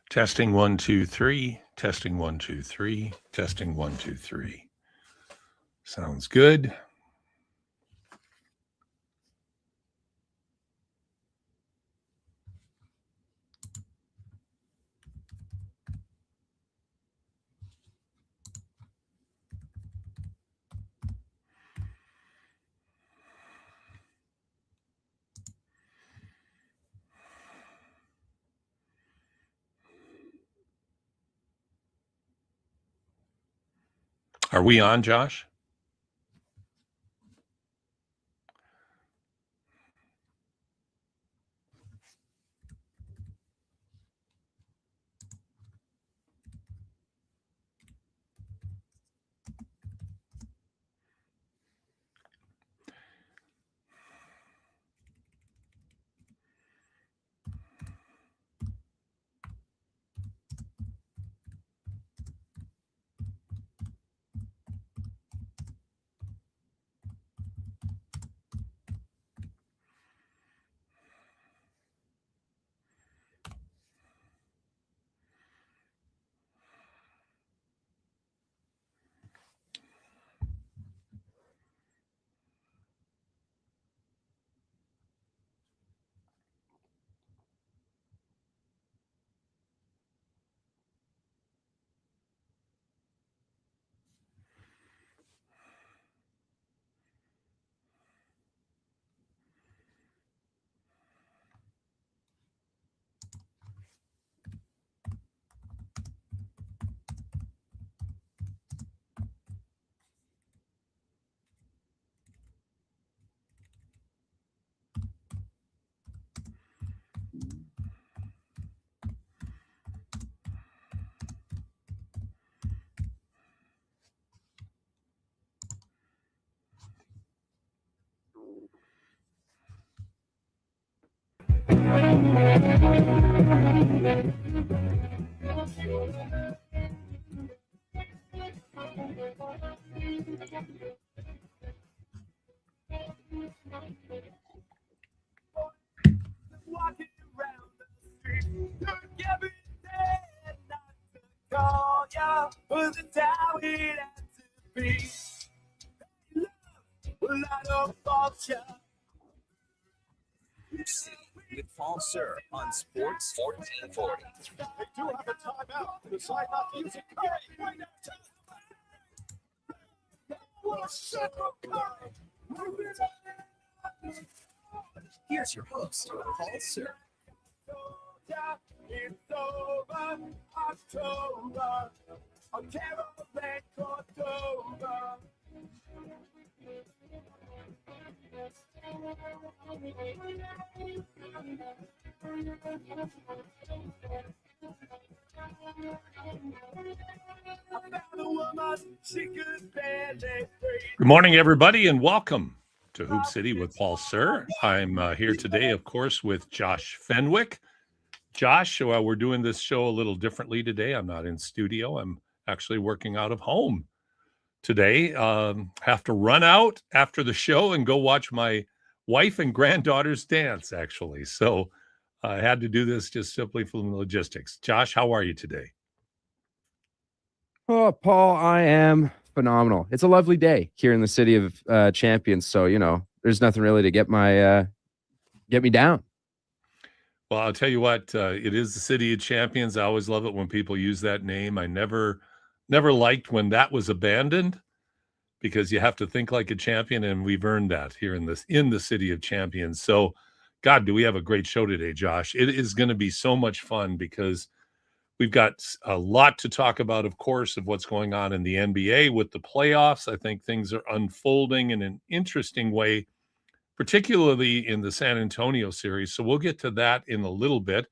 Testing 1, 2, 3. Testing 1, 2, 3. Testing 1, 2, 3. Sounds good. Are we on, Josh? With Paul Sir on Sports 1440. They do have a timeout to decide not to use it. Curry, here's your host, Paul Sir. It's over, October, on Caroline Cordova. Good morning, everybody, and welcome to Hoop City with Paul Sir. I'm here today, of course, with Josh Fenwick. Josh, we're doing this show a little differently today. I'm not in studio. I'm actually working out of home today. Have to run out after the show and go watch my wife and granddaughter's dance, actually. So I had to do this just simply from logistics. Josh, how are you today? Oh, Paul, I am phenomenal. It's a lovely day here in the city of champions. So, there's nothing really to get me down. Well, I'll tell you what, it is the city of champions. I always love it when people use that name. I never liked when that was abandoned, because you have to think like a champion, and we've earned that here in the city of champions. So, God, do we have a great show today, Josh. It is going to be so much fun because we've got a lot to talk about, of course, of what's going on in the NBA with the playoffs. I think things are unfolding in an interesting way, particularly in the San Antonio series. So we'll get to that in a little bit.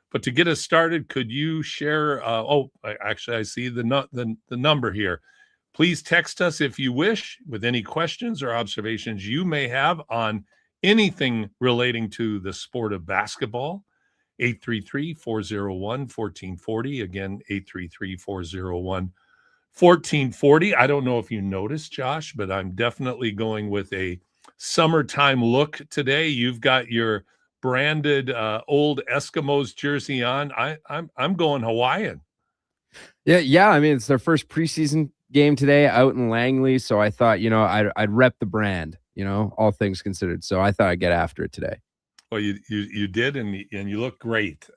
But to get us started, could you share? I see the number here. Please text us if you wish with any questions or observations you may have on anything relating to the sport of basketball. 833-401-1440. Again, 833-401-1440. I don't know if you noticed, Josh, but I'm definitely going with a summertime look today. You've got your branded old Eskimos jersey on, I'm going Hawaiian. Yeah. I mean, it's their first preseason game today out in Langley, so I thought, I'd rep the brand, all things considered. So I thought I'd get after it today. Well, you did, and you look great.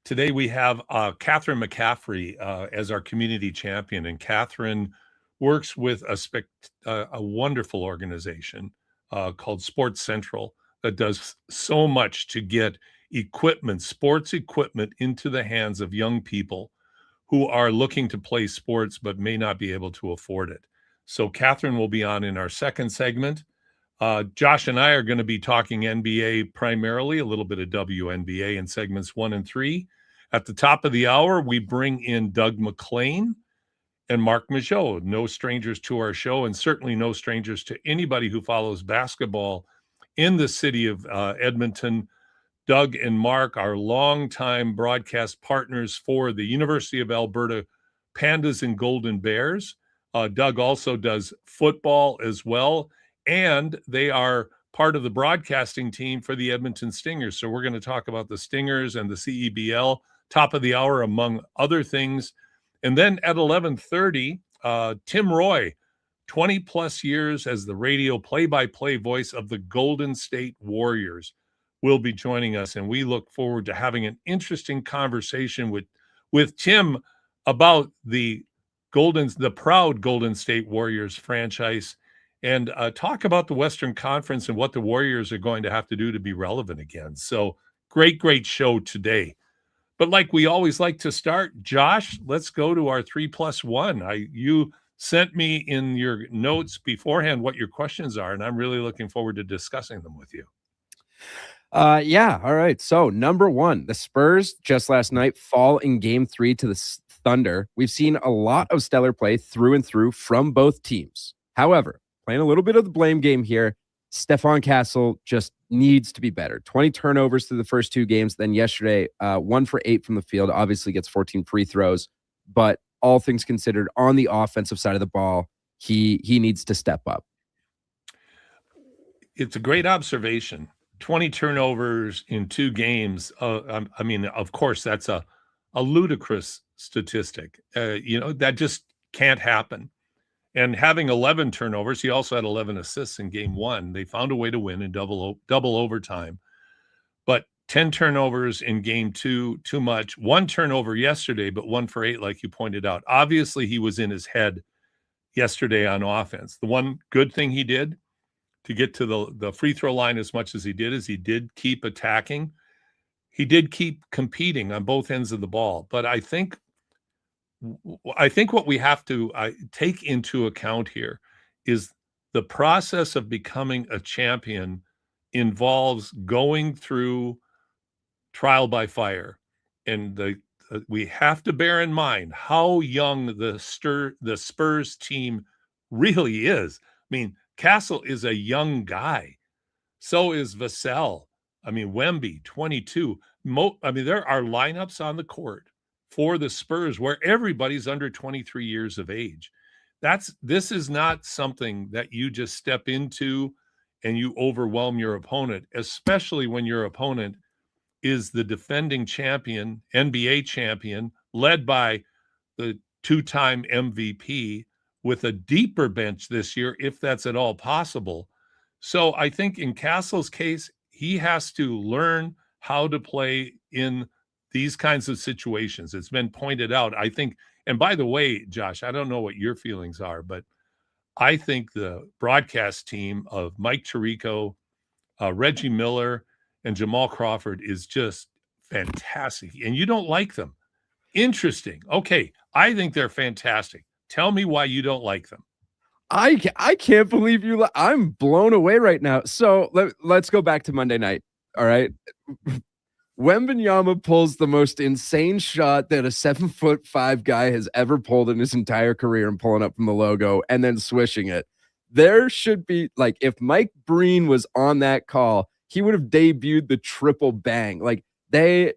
Today we have Catherine McCaffrey as our community champion, and Catherine works with a wonderful organization called Sports Central that does so much to get sports equipment into the hands of young people who are looking to play sports but may not be able to afford it. So Catherine will be on in our second segment. Josh and I are going to be talking NBA primarily, a little bit of WNBA in segments 1 and 3. At the top of the hour, we bring in Doug McLean and Mark Majot, no strangers to our show, and certainly no strangers to anybody who follows basketball in the city of Edmonton. Doug and Mark are longtime broadcast partners for the University of Alberta Pandas and Golden Bears. Doug also does football as well, and they are part of the broadcasting team for the Edmonton Stingers. So we're going to talk about the Stingers and the CEBL, top of the hour, among other things. And then at 11:30, Tim Roy, 20-plus years as the radio play-by-play voice of the Golden State Warriors, will be joining us, and we look forward to having an interesting conversation with Tim about the proud Golden State Warriors franchise, and talk about the Western Conference and what the Warriors are going to have to do to be relevant again. So great show today. But like we always like to start, Josh, let's go to our 3+1. You sent me in your notes beforehand what your questions are, and I'm really looking forward to discussing them with you. Yeah. All right. So number 1, the Spurs just last night fall in game 3 to the Thunder. We've seen a lot of stellar play through and through from both teams. However, playing a little bit of the blame game here, Stephon Castle just needs to be better. 20 turnovers through the first 2 games. Then yesterday, 1 for 8 from the field, obviously gets 14 free throws, but all things considered, on the offensive side of the ball, he needs to step up. It's a great observation. 20 turnovers in 2 games. I mean, of course, that's a ludicrous statistic. That just can't happen. And having 11 turnovers, he also had 11 assists in game 1. They found a way to win in double overtime. But 10 turnovers in game 2, too much. 1 turnover yesterday, but 1 for 8, like you pointed out. Obviously, he was in his head yesterday on offense. The one good thing he did to get to the free throw line as much as he did keep attacking. He did keep competing on both ends of the ball. But I think what we have to take into account here is the process of becoming a champion involves going through trial by fire. And we have to bear in mind how young the Spurs team really is. I mean, Castle is a young guy. So is Vassell. I mean, Wemby, 22. There are lineups on the court for the Spurs where everybody's under 23 years of age. This is not something that you just step into and you overwhelm your opponent, especially when your opponent is the defending champion, NBA champion, led by the 2-time MVP, with a deeper bench this year, if that's at all possible. So I think in Castle's case, he has to learn how to play in these kinds of situations. It's been pointed out, I think, and by the way, Josh, I don't know what your feelings are, but I think the broadcast team of Mike Tirico, Reggie Miller, and Jamal Crawford is just fantastic. And you don't like them. Interesting. Okay, I think they're fantastic. Tell me why you don't like them. I can't believe you. I'm blown away right now. So let's go back to Monday night. All right. Wembanyama pulls the most insane shot that a 7'5" guy has ever pulled in his entire career, and pulling up from the logo and then swishing it. There should be, like, if Mike Breen was on that call, he would have debuted the triple bang. Like, they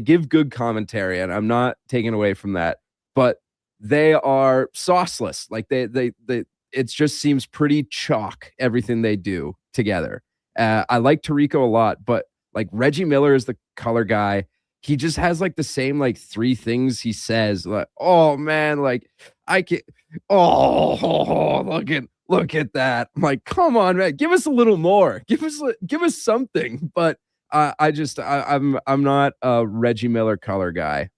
give good commentary, and I'm not taking away from that, but they are sauceless. Like it just seems pretty chalk, everything they do together. I like Tarico a lot, but like Reggie Miller is the color guy. He just has like the same like three things he says. Like, oh man, like I can oh, look at that. I'm like, come on, man, give us a little more. Give us something. But I'm not a Reggie Miller color guy.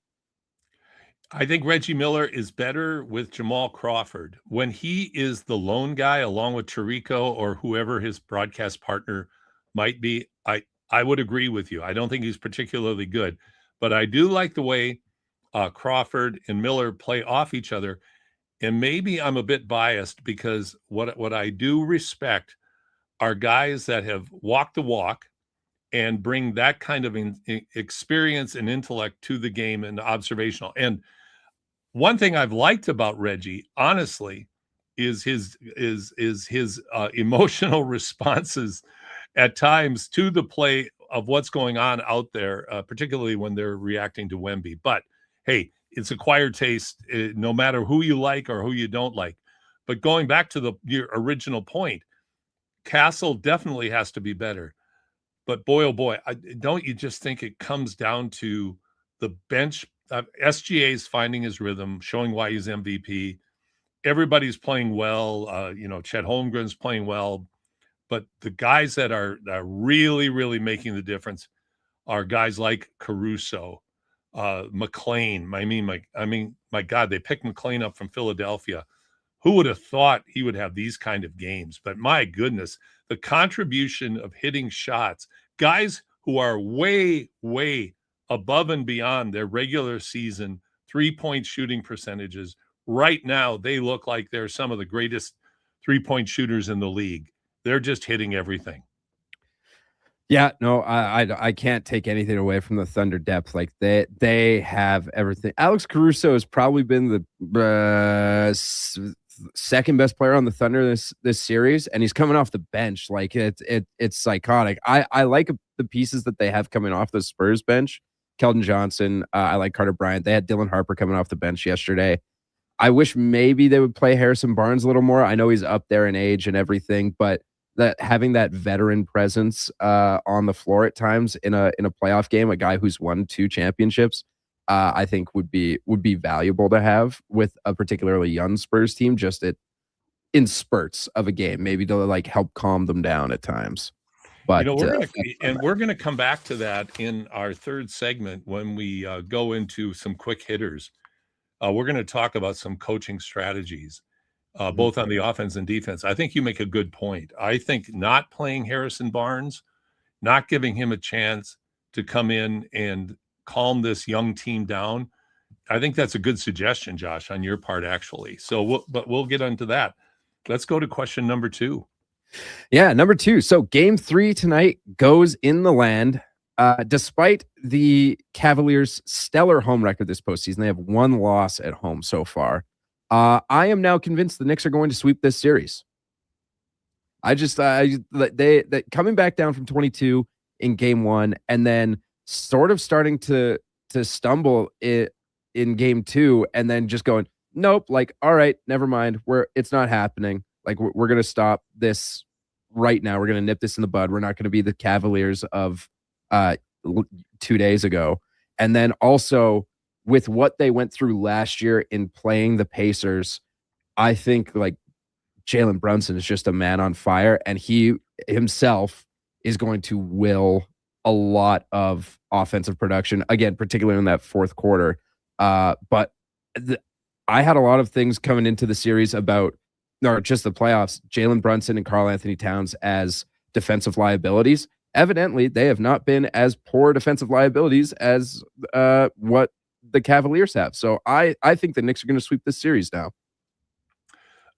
I think Reggie Miller is better with Jamal Crawford. When he is the lone guy along with Tarico or whoever his broadcast partner might be, I would agree with you. I don't think he's particularly good, but I do like the way Crawford and Miller play off each other. And maybe I'm a bit biased because what I do respect are guys that have walked the walk and bring that kind of experience and intellect to the game and observational. And one thing I've liked about Reggie, honestly, is his emotional responses at times to the play of what's going on out there, particularly when they're reacting to Wemby. But hey, it's acquired taste, no matter who you like or who you don't like. But going back to your original point, Castle definitely has to be better. But boy, oh boy, don't you just think it comes down to the bench? SGA's finding his rhythm, showing why he's MVP. Everybody's playing well. Chet Holmgren's playing well. But the guys that are really, really making the difference are guys like Caruso, McLean. My God, they picked McLean up from Philadelphia. Who would have thought he would have these kind of games? But my goodness, the contribution of hitting shots, guys who are way, way above and beyond their regular season three-point shooting percentages. Right now, they look like they're some of the greatest three-point shooters in the league. They're just hitting everything. Yeah, no, I can't take anything away from the Thunder depth. Like they have everything. Alex Caruso has probably been the second best player on the Thunder this series, and he's coming off the bench. Like it's psychotic. I like the pieces that they have coming off the Spurs bench. Keldon Johnson, I like Carter Bryant. They had Dylan Harper coming off the bench yesterday. I wish maybe they would play Harrison Barnes a little more. I know he's up there in age and everything, but that having that veteran presence on the floor at times in a playoff game, a guy who's won 2 championships, I think would be valuable to have with a particularly young Spurs team, just in spurts of a game, maybe to like help calm them down at times. But we're gonna come back to that in our third segment when we go into some quick hitters. We're going to talk about some coaching strategies, both on the offense and defense. I think you make a good point. I think not playing Harrison Barnes, not giving him a chance to come in and calm this young team down, I think that's a good suggestion, Josh, on your part, actually. So, we'll get into that. Let's go to question number 2. Yeah, number 2. So game 3 tonight goes in the land. Despite the Cavaliers' stellar home record this postseason, they have 1 loss at home so far. I am now convinced the Knicks are going to sweep this series. They coming back down from 22 in game 1 and then sort of starting to stumble in game 2 and then just going, nope, like, all right, never mind. It's not happening. Like we're going to stop this right now. We're going to nip this in the bud. We're not going to be the Cavaliers of 2 days ago. And then also with what they went through last year in playing the Pacers, I think like Jalen Brunson is just a man on fire, and he himself is going to will a lot of offensive production, again, particularly in that fourth quarter. But I had a lot of things coming into the series about, or just the playoffs, Jalen Brunson and Karl Anthony Towns as defensive liabilities. Evidently, they have not been as poor defensive liabilities as what the Cavaliers have. So I think the Knicks are going to sweep this series now.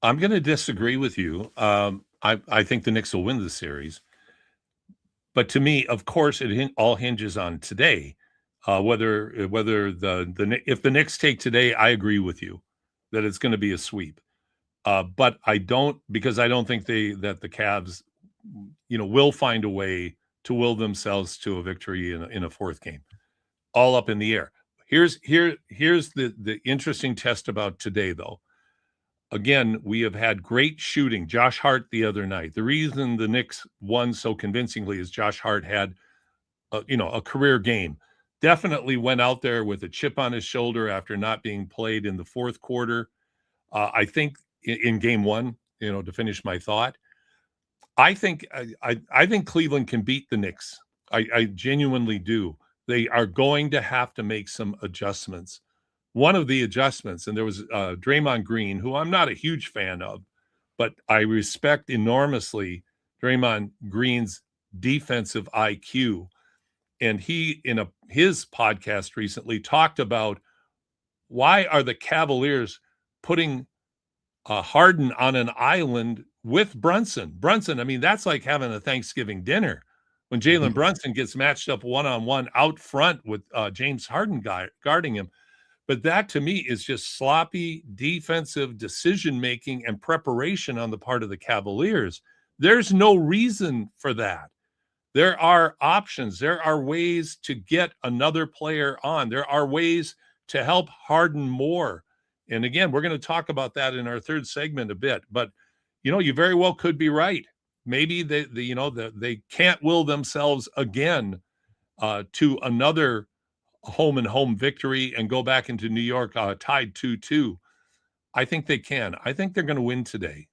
I'm going to disagree with you. I think the Knicks will win the series. But to me, of course, it all hinges on today. Whether if the Knicks take today, I agree with you that it's going to be a sweep. But I don't think that the Cavs, will find a way to will themselves to a victory in a fourth game. All up in the air. Here's the interesting test about today, though. again, we have had great shooting. Josh Hart the other night. The reason the Knicks won so convincingly is Josh Hart had a career game. Definitely went out there with a chip on his shoulder after not being played in the fourth quarter. I think in game one, to finish my thought, I think I think Cleveland can beat the Knicks. I genuinely do. They are going to have to make some adjustments. One of the adjustments, and there was Draymond Green, who I'm not a huge fan of, but I respect enormously Draymond Green's defensive IQ. And he, in his podcast recently, talked about why are the Cavaliers putting Harden on an island with Brunson. Brunson, I mean, that's like having a Thanksgiving dinner when Jalen Brunson gets matched up one-on-one out front with James Harden guarding him. But that, to me, is just sloppy defensive decision-making and preparation on the part of the Cavaliers. There's no reason for that. There are options. There are ways to get another player on. There are ways to help Harden more. And again, we're going to talk about that in our third segment a bit. But, you very well could be right. Maybe they can't will themselves again to another home victory and go back into New York tied 2-2. I think they can. I think they're going to win today.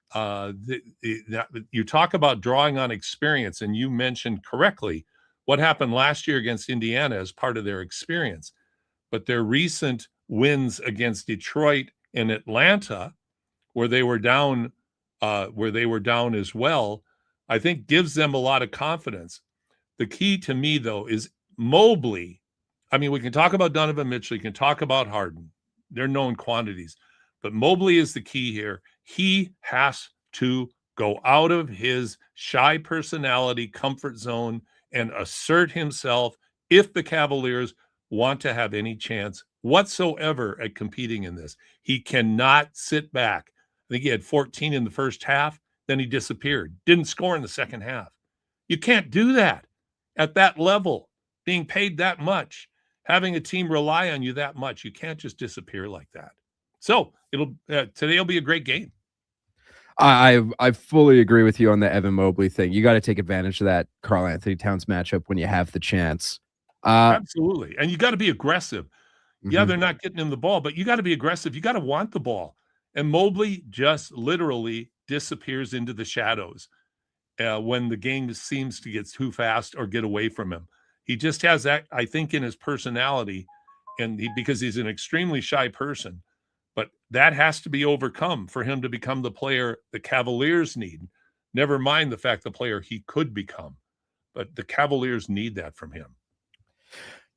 You talk about drawing on experience, and you mentioned correctly what happened last year against Indiana as part of their experience. But their recent wins against Detroit and Atlanta, where they were down as well, I think gives them a lot of confidence. The key to me, though, is Mobley. I mean, we can talk about Donovan Mitchell. You can talk about Harden. They're known quantities. But Mobley is the key here. He has to go out of his shy personality, comfort zone, and assert himself if the Cavaliers want to have any chance whatsoever at competing in this. He cannot sit back. I think he had 14 in the first half. Then he disappeared. Didn't score in the second half. You can't do that at that level, being paid that much, having a team rely on you that much. You can't just disappear like that. So today will be a great game. I fully agree with you on the Evan Mobley thing. You got to take advantage of that Karl Anthony Towns matchup when you have the chance. Absolutely. And you got to be aggressive. Yeah, they're not getting him the ball, but you got to be aggressive. You got to want the ball. And Mobley just literally disappears into the shadows when the game seems to get too fast or get away from him. He just has that, I think, in his personality, and because he's an extremely shy person. But that has to be overcome for him to become the player the Cavaliers need. Never mind the fact the player he could become. But the Cavaliers need that from him.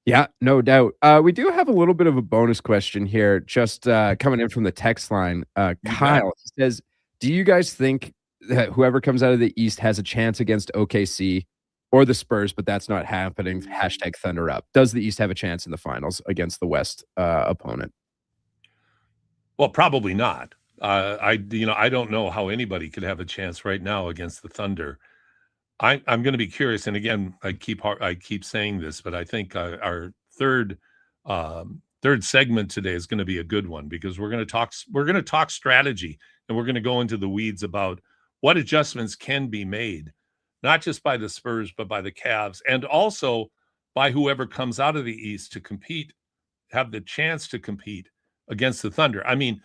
Yeah, no doubt. We do have a little bit of a bonus question here, just coming in from the text line. Kyle says, do you guys think that whoever comes out of the East has a chance against OKC or the Spurs, but that's not happening? Hashtag Thunder Up. Does the East have a chance in the finals against the West opponent? Well, probably not. I don't know how anybody could have a chance right now against the Thunder. I'm going to be curious, and again, I keep saying this, but I think our third segment today is going to be a good one because we're going to talk strategy, and we're going to go into the weeds about what adjustments can be made, not just by the Spurs, but by the Cavs, and also by whoever comes out of the East to compete, have the chance to compete against the Thunder. I mean,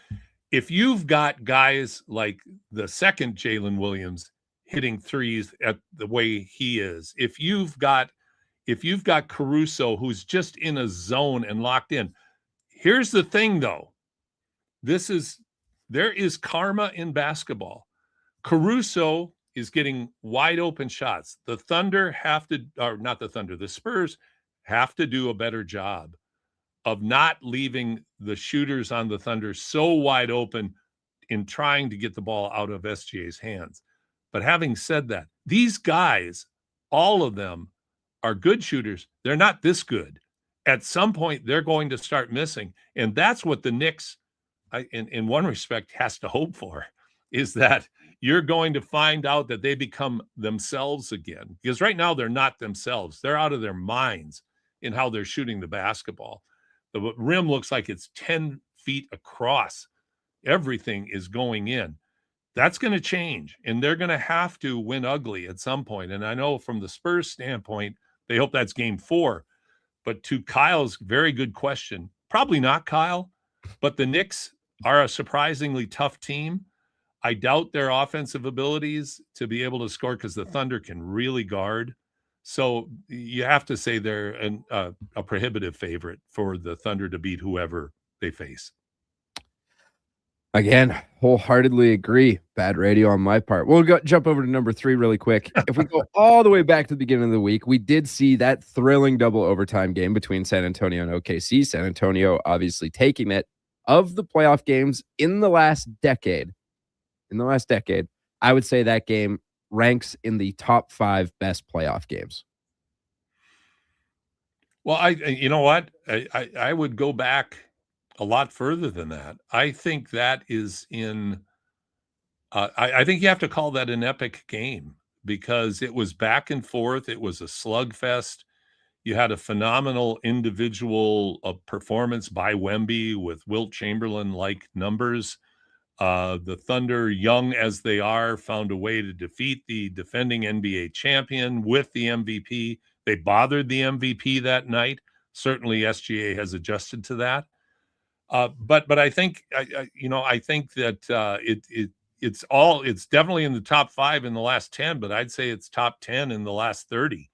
if you've got guys like the second Jalen Williams hitting threes at the way he is, if you've got Caruso who's just in a zone and locked in. Here's the thing though. There is karma in basketball. Caruso is getting wide open shots. The Spurs have to do a better job of not leaving the shooters on the Thunder so wide open in trying to get the ball out of SGA's hands. But having said that, these guys, all of them, are good shooters. They're not this good. At some point, they're going to start missing. And that's what the Knicks, in one respect, has to hope for, is that you're going to find out that they become themselves again. Because right now, they're not themselves. They're out of their minds in how they're shooting the basketball. The rim looks like it's 10 feet across. everything is going in. That's going to change, and they're going to have to win ugly at some point. And I know from the Spurs standpoint, they hope that's game 4. But to Kyle's very good question, probably not, Kyle, but the Knicks are a surprisingly tough team. I doubt their offensive abilities to be able to score because the Thunder can really guard. So you have to say they're a prohibitive favorite for the Thunder to beat whoever they face. Again, wholeheartedly agree. Bad radio on my part. We'll jump over to number 3 really quick. If we go all the way back to the beginning of the week, we did see that thrilling double overtime game between San Antonio and OKC. San Antonio obviously taking it. Of the playoff games in the last decade, I would say that game ranks in the top 5 best playoff games. Well, you know what? I would go back a lot further than that. I think that is in I think you have to call that an epic game because it was back and forth. It was a slugfest. You had a phenomenal individual performance by Wemby with Wilt Chamberlain-like numbers. The Thunder, young as they are, found a way to defeat the defending NBA champion with the MVP. They bothered the MVP that night. Certainly SGA has adjusted to that. But I think I think that it's definitely in the top 5 in the last 10, but I'd say it's top 10 in the last 30,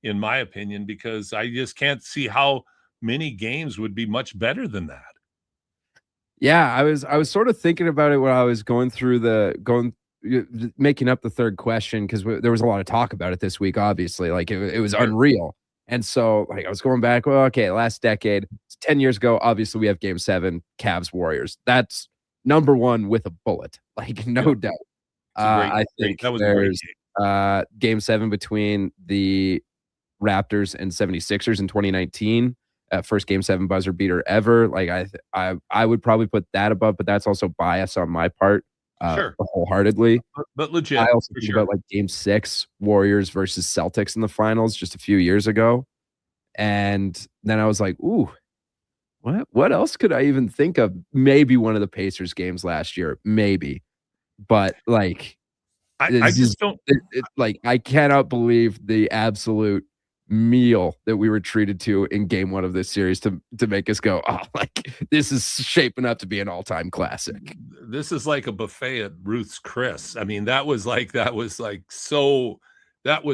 in my opinion, because I just can't see how many games would be much better than that. Yeah, I was sort of thinking about it when I was making up the third question because there was a lot of talk about it this week. Obviously, like it was unreal. And so, like, I was going back, well, okay, last decade, 10 years ago, obviously we have game 7, Cavs Warriors. That's number 1 with a bullet, like no doubt. I think that was there's a great game. game 7 between the Raptors and 76ers in 2019. First game 7 buzzer beater ever. Like I would probably put that above, but that's also bias on my part. Sure. Wholeheartedly. But legit. I also think about like game 6 Warriors versus Celtics in the finals just a few years ago. And then I was like, ooh, what else could I even think of? Maybe one of the Pacers games last year, maybe. But like I just don't like I cannot believe the absolute meal that we were treated to in game 1 of this series to make us go, oh, like this is shaping up to be an all-time classic. This is like a buffet at Ruth's Chris. I mean, that was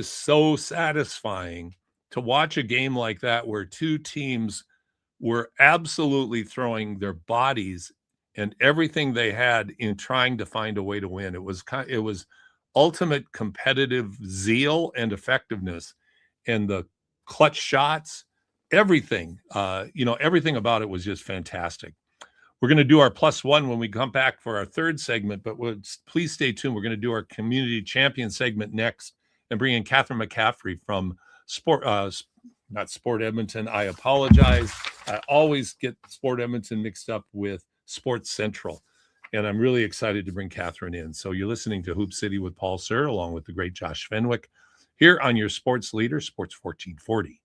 so satisfying to watch a game like that where two teams were absolutely throwing their bodies and everything they had in trying to find a way to win. It was ultimate competitive zeal and effectiveness, and the clutch shots, everything, everything about it was just fantastic. We're going to do our +1 when we come back for our third segment, but please stay tuned. We're going to do our community champion segment next and bring in Catherine McCaffrey from not Sport Edmonton. I apologize. I always get Sport Edmonton mixed up with Sports Central, and I'm really excited to bring Catherine in. So you're listening to Hoop City with Paul Sir, along with the great Josh Fenwick, here on your sports leader, Sports 1440.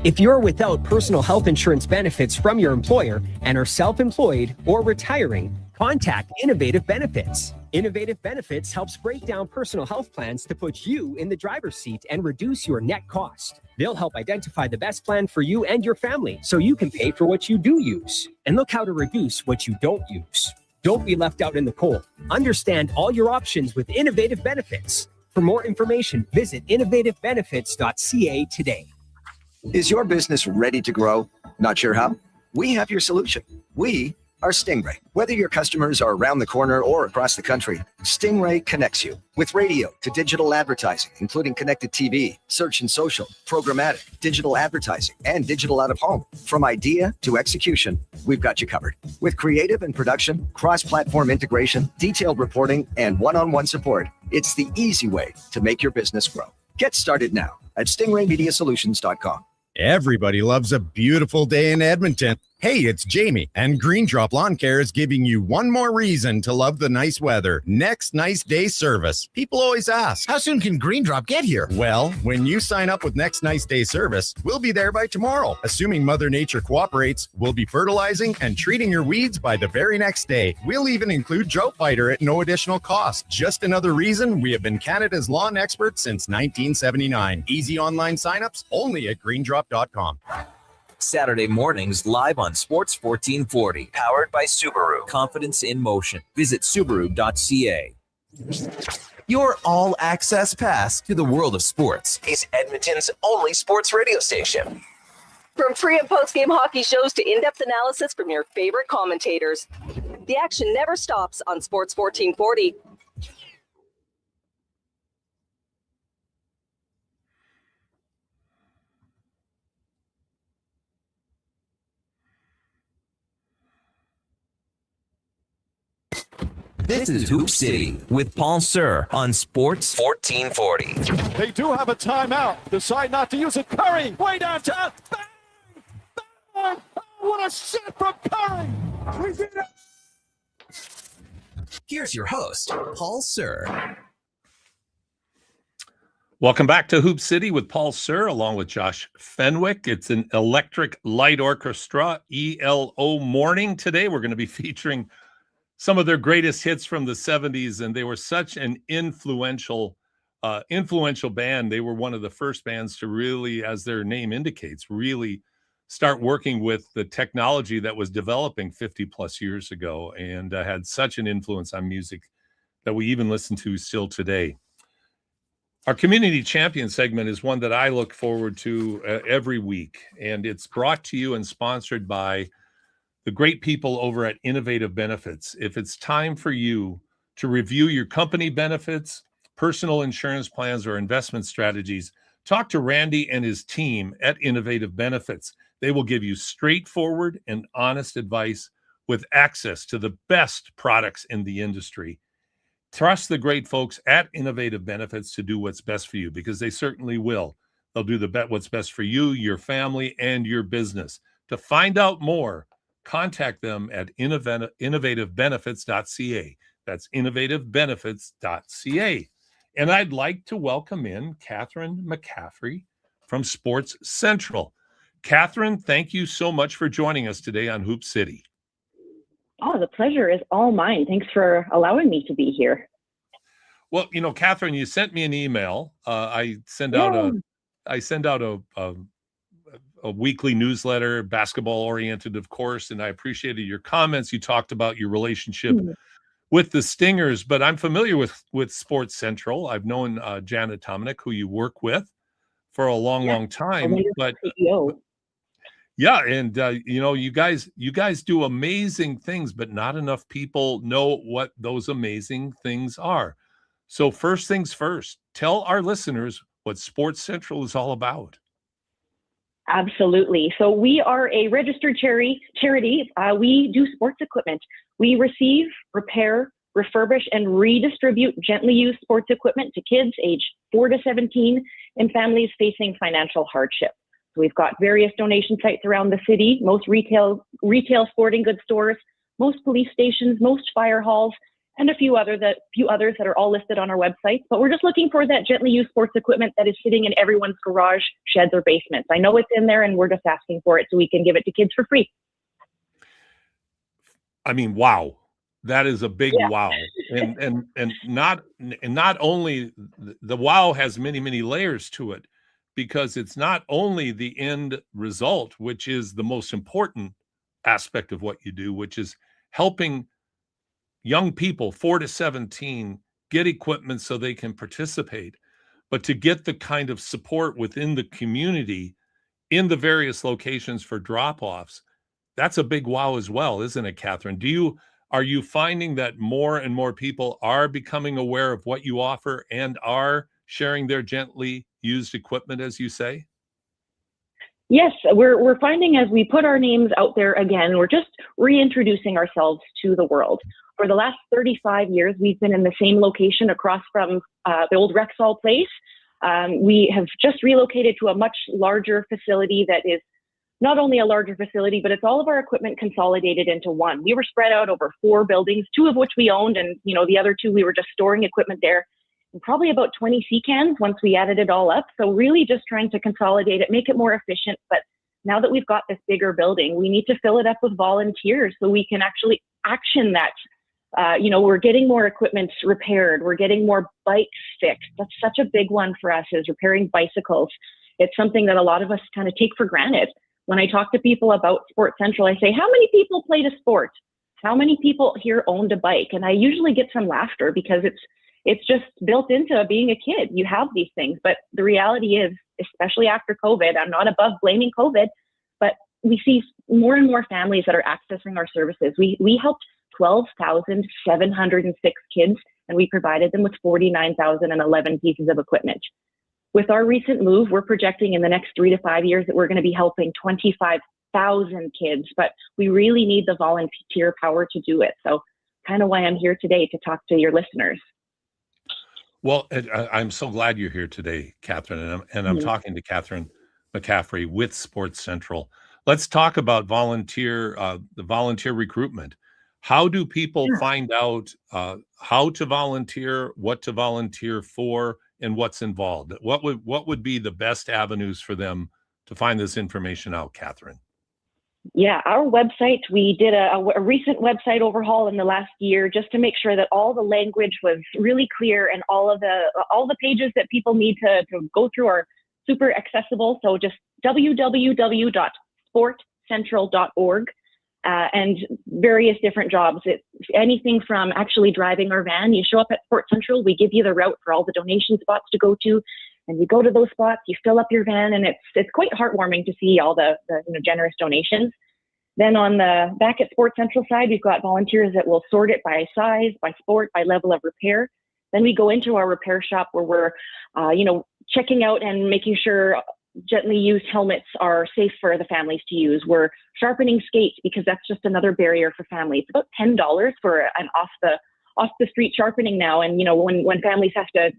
If you're without personal health insurance benefits from your employer and are self-employed or retiring, contact Innovative Benefits. Innovative Benefits helps break down personal health plans to put you in the driver's seat and reduce your net cost. They'll help identify the best plan for you and your family so you can pay for what you do use and look how to reduce what you don't use. Don't be left out in the cold. Understand all your options with Innovative Benefits. For more information, visit innovativebenefits.ca today. Is your business ready to grow? Not sure how? We have your solution. We are Stingray. Whether your customers are around the corner or across the country, Stingray connects you with radio to digital advertising, including connected TV, search and social, programmatic, digital advertising, and digital out of home. From idea to execution, we've got you covered. With creative and production, cross-platform integration, detailed reporting, and one-on-one support, it's the easy way to make your business grow. Get started now at stingraymediasolutions.com. Everybody loves a beautiful day in Edmonton. Hey, it's Jamie, and Green Drop Lawn Care is giving you one more reason to love the nice weather. Next Nice Day service. People always ask, How soon can Green Drop get here? well, when you sign up with Next Nice Day service, we'll be there by tomorrow. Assuming Mother Nature cooperates, we'll be fertilizing and treating your weeds by the very next day. We'll even include Drought Fighter at no additional cost. Just another reason we have been Canada's lawn expert since 1979. Easy online signups only at greendrop.com. Saturday mornings live on Sports 1440. Powered by Subaru. Confidence in motion. Visit Subaru.ca. Your all-access pass to the world of sports is Edmonton's only sports radio station. From pre- and post-game hockey shows to in-depth analysis from your favorite commentators, the action never stops on Sports 1440. This is Hoop City with Paul Sir on Sports 1440. They do have a timeout. Decide not to use it. Curry, way downtown. Bang! Bang! Oh, what a shot from Curry! We did it! Here's your host, Paul Sir. Welcome back to Hoop City with Paul Sir, along with Josh Fenwick. It's an Electric Light Orchestra ELO morning today. We're going to be featuring some of their greatest hits from the 70s, and they were such an influential band. They were one of the first bands to really, as their name indicates, really start working with the technology that was developing 50 plus years ago, and had such an influence on music that we even listen to still today. Our community champion segment is one that I look forward to every week, and it's brought to you and sponsored by the great people over at Innovative Benefits. If it's time for you to review your company benefits, personal insurance plans, or investment strategies, talk to Randy and his team at Innovative Benefits. They will give you straightforward and honest advice with access to the best products in the industry. Trust the great folks at Innovative Benefits to do what's best for you, because they certainly will. They'll do what's best for you, your family, and your business. To find out more, contact them at innovativebenefits.ca. That's innovativebenefits.ca. And I'd like to welcome in Catherine McCaffrey from Sports Central. Catherine, thank you so much for joining us today on Hoop City. Oh, the pleasure is all mine. Thanks for allowing me to be here. Well, Catherine, you sent me an email. I send out a weekly newsletter, basketball oriented, of course, and I appreciated your comments. You talked about your relationship with the Stingers, but I'm familiar with Sports Central. I've known Janet Tominik, who you work with for a long time. But yeah, and you guys do amazing things, but not enough people know what those amazing things are. So first things first, tell our listeners what Sports Central is all about. Absolutely. So we are a registered charity. We do sports equipment. We receive, repair, refurbish, and redistribute gently used sports equipment to kids aged 4 to 17 and families facing financial hardship. So we've got various donation sites around the city, most retail sporting goods stores, most police stations, most fire halls, and a few others that are all listed on our website. But we're just looking for that gently used sports equipment that is sitting in everyone's garage, sheds, or basements. I know it's in there, and we're just asking for it so we can give it to kids for free. I mean, wow. That is a big wow. And not only the wow has many layers to it, because it's not only the end result, which is the most important aspect of what you do, which is helping young people 4 to 17 get equipment so they can participate, but to get the kind of support within the community in the various locations for drop-offs. That's a big wow as well, isn't it, Catherine? Are you finding that more and more people are becoming aware of what you offer and are sharing their gently used equipment, as you say? Yes, we're finding as we put our names out there again, we're just reintroducing ourselves to the world. For the last 35 years, we've been in the same location across from the old Rexall place. We have just relocated to a much larger facility that is not only a larger facility, but it's all of our equipment consolidated into one. We were spread out over 4 buildings, 2 of which we owned, and the other 2 we were just storing equipment there. And probably about 20 C-cans once we added it all up. So really just trying to consolidate it, make it more efficient. But now that we've got this bigger building, we need to fill it up with volunteers so we can actually action that. We're getting more equipment repaired. We're getting more bikes fixed. That's such a big one for us, is repairing bicycles. It's something that a lot of us kind of take for granted. When I talk to people about Sports Central, I say, how many people played a sport? How many people here owned a bike? And I usually get some laughter because it's just built into being a kid. You have these things, but the reality is, especially after COVID, I'm not above blaming COVID, but we see more and more families that are accessing our services. We helped 12,706 kids, and we provided them with 49,011 pieces of equipment. With our recent move, we're projecting in the next 3 to 5 years that we're going to be helping 25,000 kids, but we really need the volunteer power to do it. So kind of why I'm here today, to talk to your listeners. Well, I'm so glad you're here today, Catherine, and I'm talking to Catherine McCaffrey with Sports Central. Let's talk about the volunteer recruitment. How do people find out how to volunteer, what to volunteer for, and what's involved? What would be the best avenues for them to find this information out, Catherine? Yeah, our website, we did a recent website overhaul in the last year just to make sure that all the language was really clear and all the pages that people need to go through are super accessible. So just www.sportcentral.org and various different jobs. It's anything from actually driving our van. You show up at Sports Central, we give you the route for all the donation spots to go to. And you go to those spots, you fill up your van, and it's quite heartwarming to see all the generous donations. Then on the back at Sports Central side, we've got volunteers that will sort it by size, by sport, by level of repair. Then we go into our repair shop where we're, checking out and making sure gently used helmets are safe for the families to use. We're sharpening skates because that's just another barrier for families. It's about $10 for an off the street sharpening now, and when families have to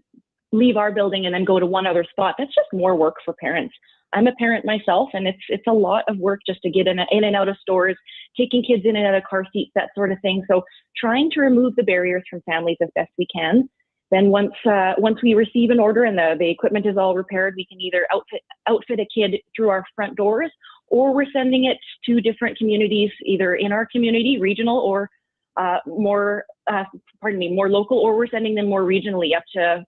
leave our building and then go to one other spot, that's just more work for parents. I'm a parent myself, and it's a lot of work just to get in and out of stores, taking kids in and out of car seats, that sort of thing. So trying to remove the barriers from families as best we can. Then once we receive an order and the equipment is all repaired, we can either outfit a kid through our front doors, or we're sending it to different communities, either in our community, regional, or more local, or we're sending them more regionally up to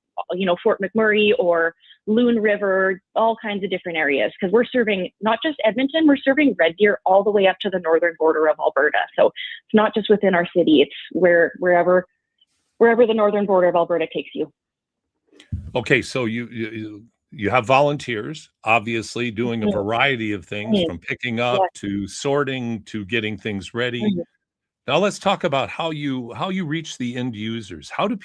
Fort McMurray or Loon River, all kinds of different areas, because we're serving not just Edmonton, we're serving Red Deer all the way up to the northern border of Alberta. So it's not just within our city, it's wherever the northern border of Alberta takes you. Okay, so you have volunteers, obviously, doing a variety of things, from picking up to sorting to getting things ready. Now let's talk about how you reach the end users. How do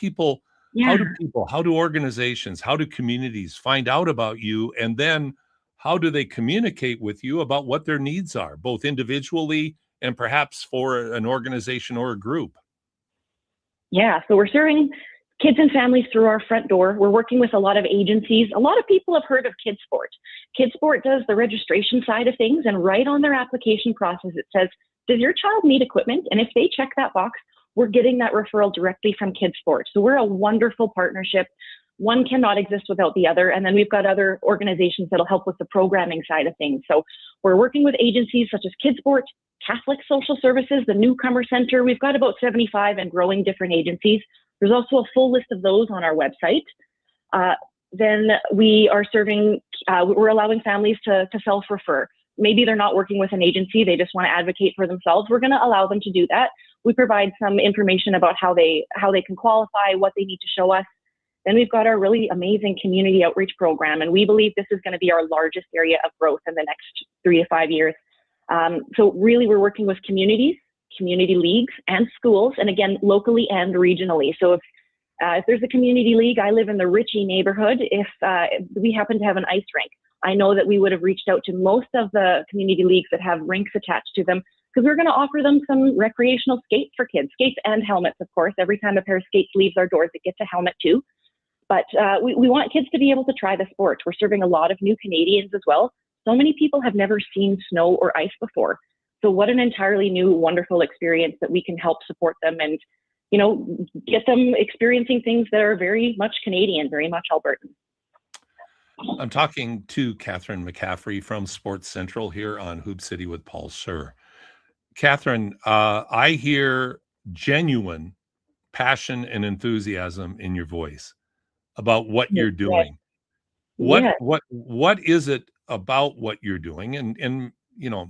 organizations, how do communities find out about you, and then how do they communicate with you about what their needs are, both individually and perhaps for an organization or a group? Yeah, so we're serving kids and families through our front door. We're working with a lot of agencies. A lot of people have heard of KidSport. KidSport does the registration side of things, and right on their application process, it says, does your child need equipment? And if they check that box, we're getting that referral directly from KidSport. So we're a wonderful partnership. One cannot exist without the other. And then we've got other organizations that'll help with the programming side of things. So we're working with agencies such as KidSport, Catholic Social Services, the Newcomer Center. We've got about 75 and growing different agencies. There's also a full list of those on our website. Then we are we're allowing families to self-refer. Maybe they're not working with an agency, they just want to advocate for themselves. We're going to allow them to do that. We provide some information about how they can qualify, what they need to show us. Then we've got our really amazing community outreach program, and we believe this is going to be our largest area of growth in the next 3 to 5 years. So really, we're working with communities, community leagues, and schools, and again, locally and regionally. So if there's a community league, I live in the Ritchie neighborhood. If we happen to have an ice rink, I know that we would have reached out to most of the community leagues that have rinks attached to them, because we're going to offer them some recreational skates for kids, skates and helmets, of course. Every time a pair of skates leaves our doors, it gets a helmet too. But we want kids to be able to try the sport. We're serving a lot of new Canadians as well. So many people have never seen snow or ice before. So what an entirely new, wonderful experience that we can help support them and, get them experiencing things that are very much Canadian, very much Albertan. I'm talking to Catherine McCaffrey from Sports Central here on Hoop City with Paul Sir. Catherine, I hear genuine passion and enthusiasm in your voice about what you're doing. What is it about what you're doing? And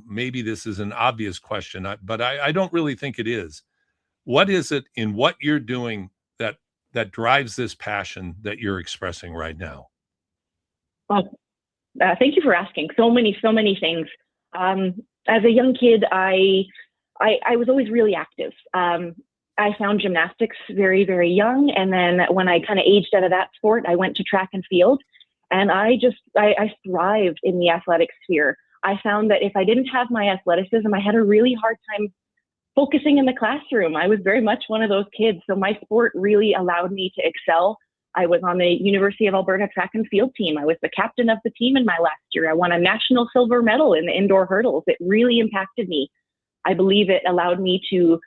maybe this is an obvious question, but I don't really think it is. What is it in what you're doing that drives this passion that you're expressing right now? Well, thank you for asking. So many things. As a young kid, I was always really active. I found gymnastics very, very young. And then when I kind of aged out of that sport, I went to track and field. And I thrived in the athletic sphere. I found that if I didn't have my athleticism, I had a really hard time focusing in the classroom. I was very much one of those kids. So my sport really allowed me to excel. I was on the University of Alberta track and field team. I was the captain of the team in my last year. I won a national silver medal in the indoor hurdles. It really impacted me. I believe it allowed me to,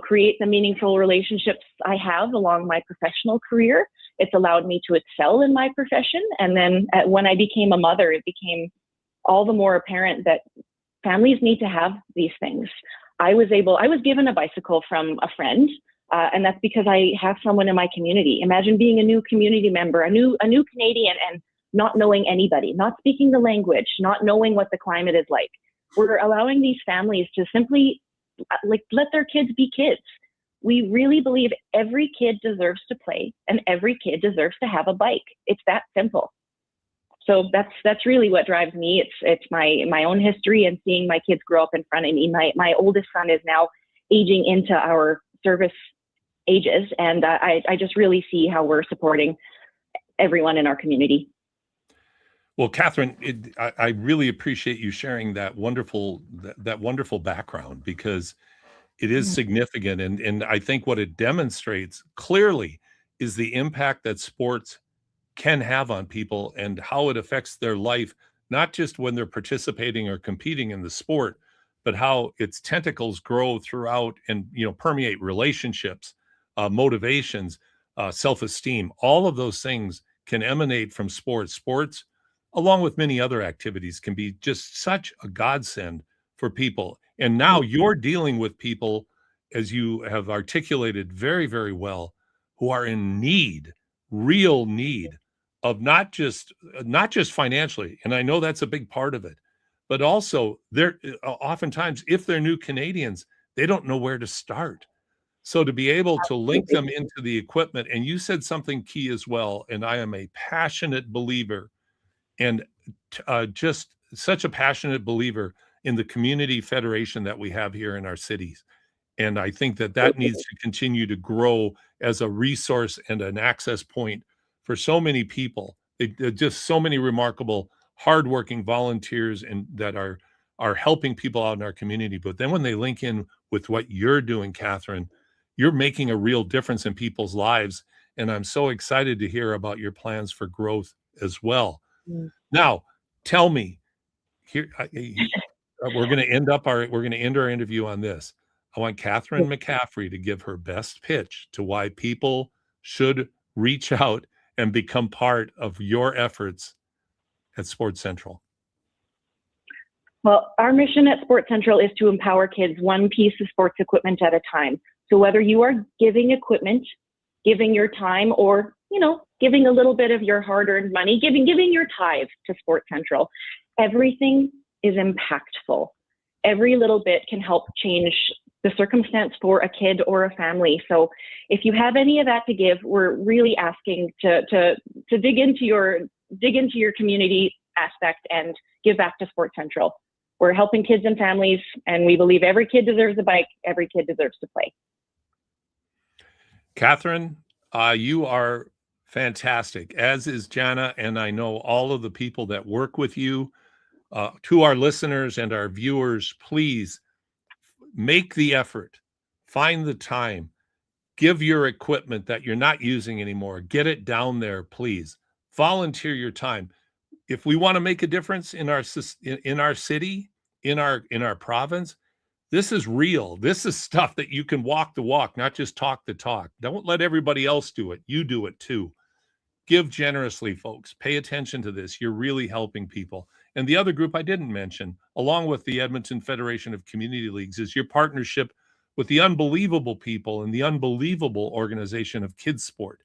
create the meaningful relationships I have along my professional career. It's allowed me to excel in my profession. And then when I became a mother, it became all the more apparent that families need to have these things. I was given a bicycle from a friend, and that's because I have someone in my community. Imagine being a new community member, a new Canadian, and not knowing anybody, not speaking the language, not knowing what the climate is like. We're allowing these families to simply let their kids be kids. We really believe every kid deserves to play and every kid deserves to have a bike. It's that simple. So that's really what drives me. It's my own history and seeing my kids grow up in front of me. My oldest son is now aging into our service ages, and I just really see how we're supporting everyone in our community. Well, Catherine, I really appreciate you sharing that wonderful background, because it is significant, and I think what it demonstrates clearly is the impact that sports can have on people and how it affects their life, not just when they're participating or competing in the sport, but how its tentacles grow throughout and permeate relationships, motivations, self-esteem. All of those things can emanate from sports. Sports, along with many other activities, can be just such a godsend for people. And now you're dealing with people, as you have articulated very, very well, who are in need, real need of not just financially. And I know that's a big part of it, but also they're oftentimes, if they're new Canadians, they don't know where to start. So to be able to link them into the equipment, and you said something key as well, and I am a passionate believer, and just such a passionate believer in the community federation that we have here in our cities. And I think that needs to continue to grow as a resource and an access point for so many people. Just so many remarkable, hardworking volunteers and that are helping people out in our community. But then when they link in with what you're doing, Catherine, you're making a real difference in people's lives. And I'm so excited to hear about your plans for growth as well. Now, tell me, here we're going to end our interview on this. I want Catherine McCaffrey to give her best pitch to why people should reach out and become part of your efforts at Sports Central. Well, our mission at Sports Central is to empower kids one piece of sports equipment at a time. So whether you are giving equipment, giving your time, or, giving a little bit of your hard-earned money, giving your tithe to Sports Central, everything is impactful. Every little bit can help change the circumstance for a kid or a family. So if you have any of that to give, we're really asking to dig into your community aspect and give back to Sports Central. We're helping kids and families, and we believe every kid deserves a bike, every kid deserves to play. Catherine, you are fantastic, as is Jana, and I know all of the people that work with you. To our listeners and our viewers, please make the effort, find the time, give your equipment that you're not using anymore, get it down there, please. Volunteer your time. if we want to make a difference in our city, in our province, this is real. This is stuff that you can walk the walk, not just talk the talk. Don't let everybody else do it. You do it too. Give generously, folks. Pay attention to this. You're really helping people. And the other group I didn't mention, along with the Edmonton Federation of Community Leagues, is your partnership with the unbelievable people and the unbelievable organization of Kids Sport.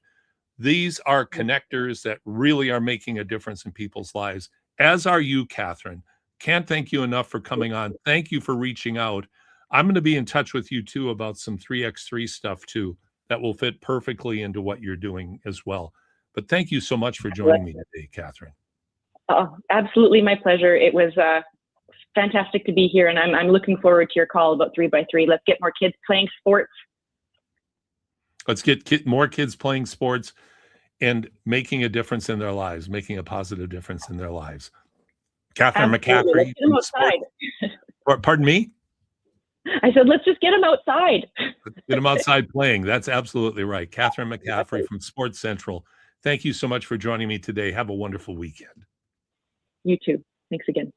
These are connectors that really are making a difference in people's lives, as are you, Catherine. Can't thank you enough for coming on. Thank you for reaching out. I'm going to be in touch with you, too, about some 3x3 stuff, too, that will fit perfectly into what you're doing as well. But thank you so much for joining me today, Catherine. Oh, absolutely my pleasure. It was fantastic to be here, and I'm looking forward to your call about 3x3. Let's get more kids playing sports. Let's get more kids playing sports and making a difference in their lives, making a positive difference in their lives. Catherine Absolutely. McCaffrey. Let's get them outside. Pardon me? I said, let's just get them outside. Get them outside playing. That's absolutely right. Catherine McCaffrey from Sports Central. Thank you so much for joining me today. Have a wonderful weekend. You too. Thanks again.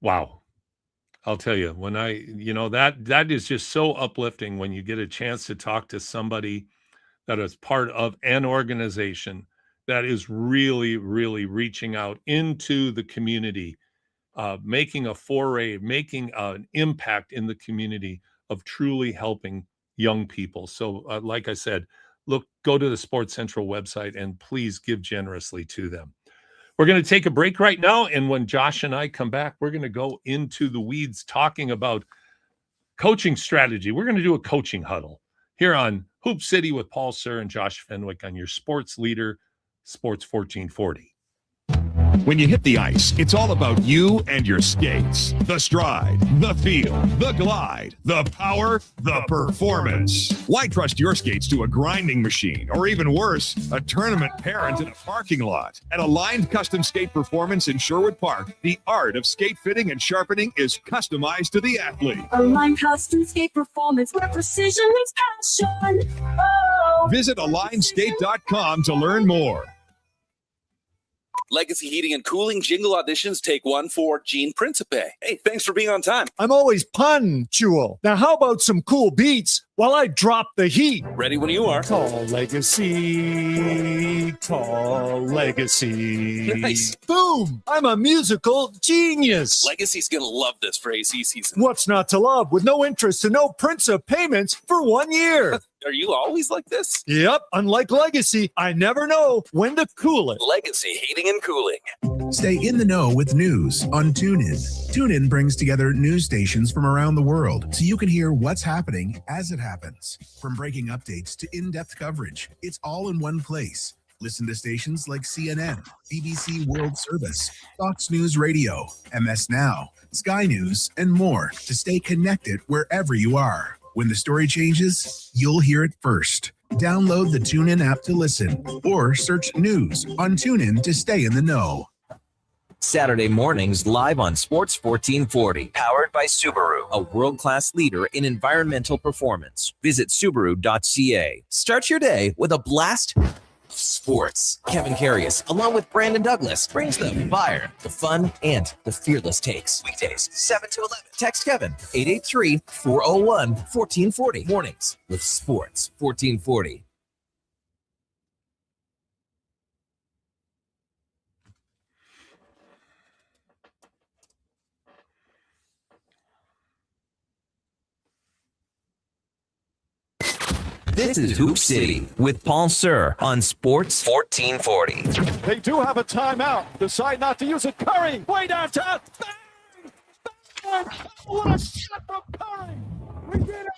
Wow. I'll tell you, when that is just so uplifting when you get a chance to talk to somebody that is part of an organization that is really, really reaching out into the community, making a foray, making an impact in the community of truly helping young people. So like I said, go to the Sports Central website and please give generously to them. We're going to take a break right now. And when Josh and I come back, we're going to go into the weeds talking about coaching strategy. We're going to do a coaching huddle here on Hoop City with Paul Sir and Josh Fenwick on your sports leader, Sports 1440. When you hit the ice, it's all about you and your skates. The stride, the feel, the glide, the power, the performance. Why trust your skates to a grinding machine, or even worse, a tournament parent in a parking lot? At Aligned Custom Skate Performance in Sherwood Park, the art of skate fitting and sharpening is customized to the athlete. Aligned Custom Skate Performance, where precision meets passion. Oh. Visit AlignedSkate.com to learn more. Legacy Heating and Cooling jingle auditions take one for Gene Principe. Hey, thanks for being on time. I'm always punctual. Now, how about some cool beats while I drop the heat? Ready when you are. Call Legacy. Call Legacy. Nice. Boom! I'm a musical genius. Legacy's going to love this for AC season. What's not to love with no interest and no Principe payments for 1 year? Are you always like this? Yep. Unlike Legacy, I never know when to cool it. Legacy Heating and Cooling. Stay in the know with news on TuneIn. TuneIn brings together news stations from around the world so you can hear what's happening as it happens. From breaking updates to in-depth coverage, it's all in one place. Listen to stations like CNN, BBC World Service, Fox News Radio, MS Now, Sky News, and more to stay connected wherever you are. When the story changes, you'll hear it first. Download the TuneIn app to listen or search news on TuneIn to stay in the know. Saturday mornings live on Sports 1440. Powered by Subaru, a world-class leader in environmental performance. Visit Subaru.ca. Start your day with a blast of sports. Kevin Carius, along with Brandon Douglas, brings the fire, the fun, and the fearless takes. Weekdays, 7 to 11. Text Kevin, 883-401-1440. Mornings with Sports 1440. This is Hoop City with Paul Sir on Sports 1440. They do have a timeout. Decide not to use it. Curry, way downtown. Bang! Bang! What a shot from Curry! We did it!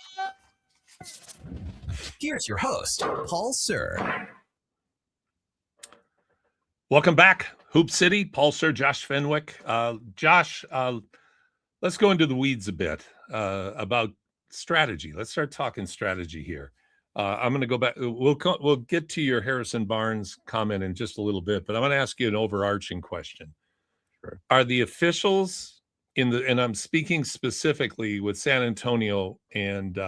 Here's your host, Paul Sir. Welcome back, Hoop City. Paul Sir, Josh Fenwick. Josh, let's go into the weeds a bit about strategy. Let's start talking strategy here. I'm going to go back. We'll get to your Harrison Barnes comment in just a little bit, but I'm going to ask you an overarching question. Sure. Are the officials and I'm speaking specifically with San Antonio and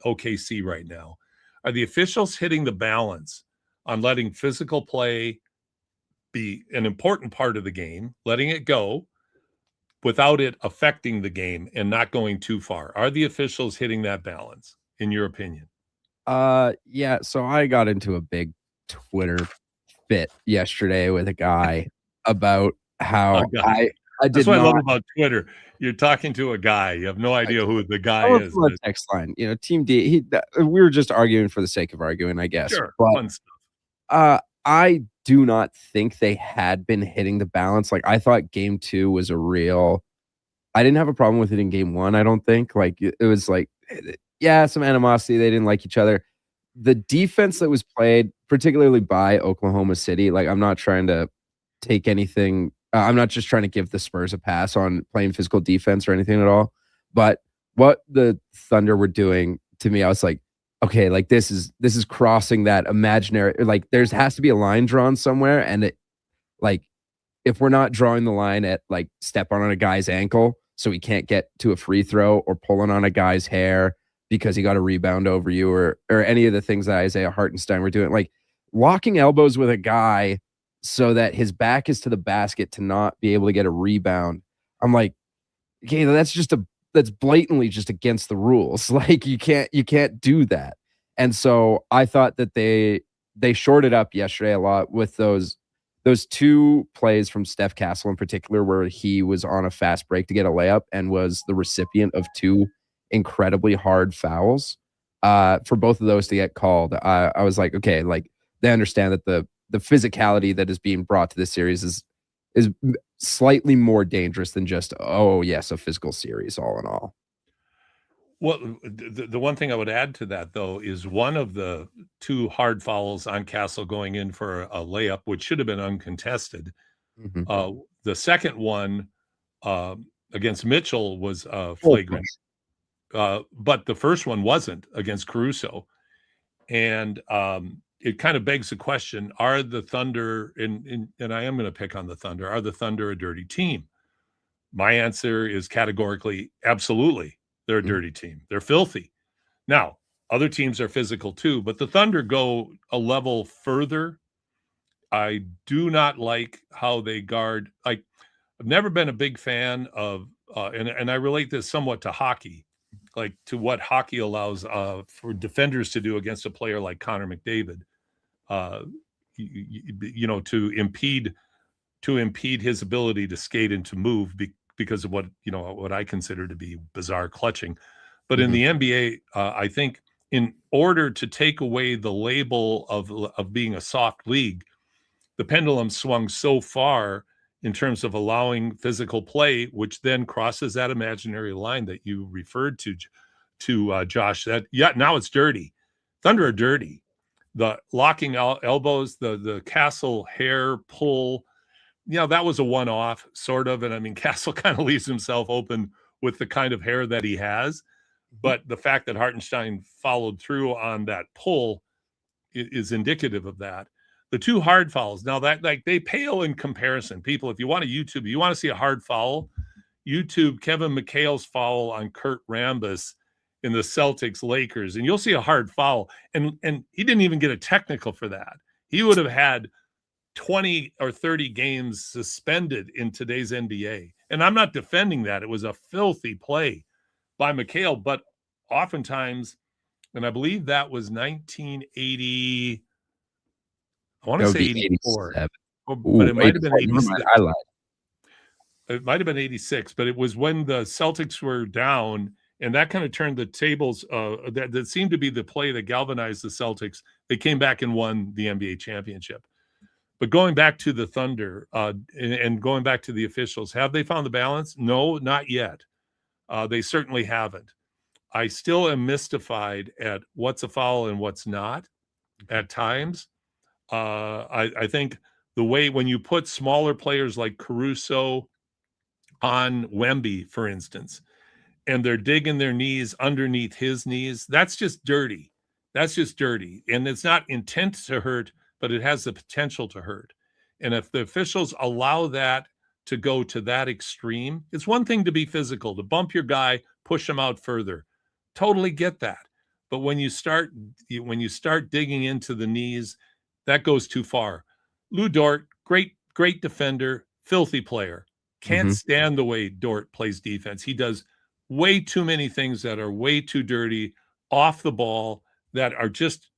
OKC right now, are the officials hitting the balance on letting physical play be an important part of the game, letting it go without it affecting the game and not going too far? Are the officials hitting that balance, in your opinion? Yeah, so I got into a big Twitter fit yesterday with a guy about how I did That's what I not. love about Twitter. You're talking to a guy. You have no idea who the guy Oh, is. from a text line, Team D. We were just arguing for the sake of arguing, I guess. Sure, But fun stuff. I do not think they had been hitting the balance. Like, I thought game 2 was a real. I didn't have a problem with it in game 1. I don't think. Like, it was like, yeah, some animosity. They didn't like each other. The defense that was played, particularly by Oklahoma City, like, I'm not trying to take anything. I'm not just trying to give the Spurs a pass on playing physical defense or anything at all. But what the Thunder were doing, to me, I was like, okay, like this is crossing that imaginary, like there has to be a line drawn somewhere. And it, like, if we're not drawing the line at like stepping on a guy's ankle so he can't get to a free throw, or pulling on a guy's hair because he got a rebound over you, or any of the things that Isaiah Hartenstein were doing, like locking elbows with a guy so that his back is to the basket to not be able to get a rebound. I'm like, okay, that's blatantly just against the rules. Like, you can't do that. And so I thought that they shorted up yesterday a lot with those 2 plays from Steph Castle in particular, where he was on a fast break to get a layup and was the recipient of 2 incredibly hard fouls. For both of those to get called, I was like, okay, like they understand that the physicality that is being brought to this series is slightly more dangerous than just, oh yes, a physical series all in all. Well, the one thing I would add to that, though, is one of the 2 hard fouls on Castle going in for a layup, which should have been uncontested. Mm-hmm. The second one against Mitchell was flagrant, but the first one wasn't against Caruso. And it kind of begs the question, are the Thunder, and I am going to pick on the Thunder, are the Thunder a dirty team? My answer is categorically, absolutely. They're a dirty team. They're filthy. Now, other teams are physical too, but the Thunder go a level further. I do not like how they guard. Like, I've never been a big fan of, and I relate this somewhat to hockey, like to what hockey allows for defenders to do against a player like Connor McDavid, to impede his ability to skate and to move because of what I consider to be bizarre clutching. But in the NBA, I think in order to take away the label of being a soft league, the pendulum swung so far in terms of allowing physical play, which then crosses that imaginary line that you referred to Josh, that, yeah, now it's dirty. Thunder are dirty. The locking elbows, the Castle hair pull, that was a one-off sort of. And I mean, Castle kind of leaves himself open with the kind of hair that he has. But the fact that Hartenstein followed through on that pull is indicative of that. The 2 hard fouls, now that, like, they pale in comparison. People, if you want to YouTube, you want to see a hard foul, YouTube Kevin McHale's foul on Kurt Rambis in the Celtics-Lakers, and you'll see a hard foul. And he didn't even get a technical for that. He would have had 20 or 30 games suspended in today's NBA. And I'm not defending that. It was a filthy play by McHale, but oftentimes, and I believe that was 1980, I want to say 84, but it might have been 86. I lied. It might have been 86, but it was when the Celtics were down, and that kind of turned the tables. That seemed to be the play that galvanized the Celtics. They came back and won the NBA championship. But going back to the Thunder and going back to the officials, have they found the balance? No, not yet. They certainly haven't. I still am mystified at what's a foul and what's not at times. I think the way when you put smaller players like Caruso on Wemby, for instance, and they're digging their knees underneath his knees, that's just dirty. That's just dirty. And it's not intent to hurt, but it has the potential to hurt. And if the officials allow that to go to that extreme, it's one thing to be physical, to bump your guy, push him out further. Totally get that. But when you start digging into the knees, that goes too far. Lou Dort, great great defender, filthy player. Can't Mhm. stand the way Dort plays defense. He does way too many things that are way too dirty, off the ball, that are just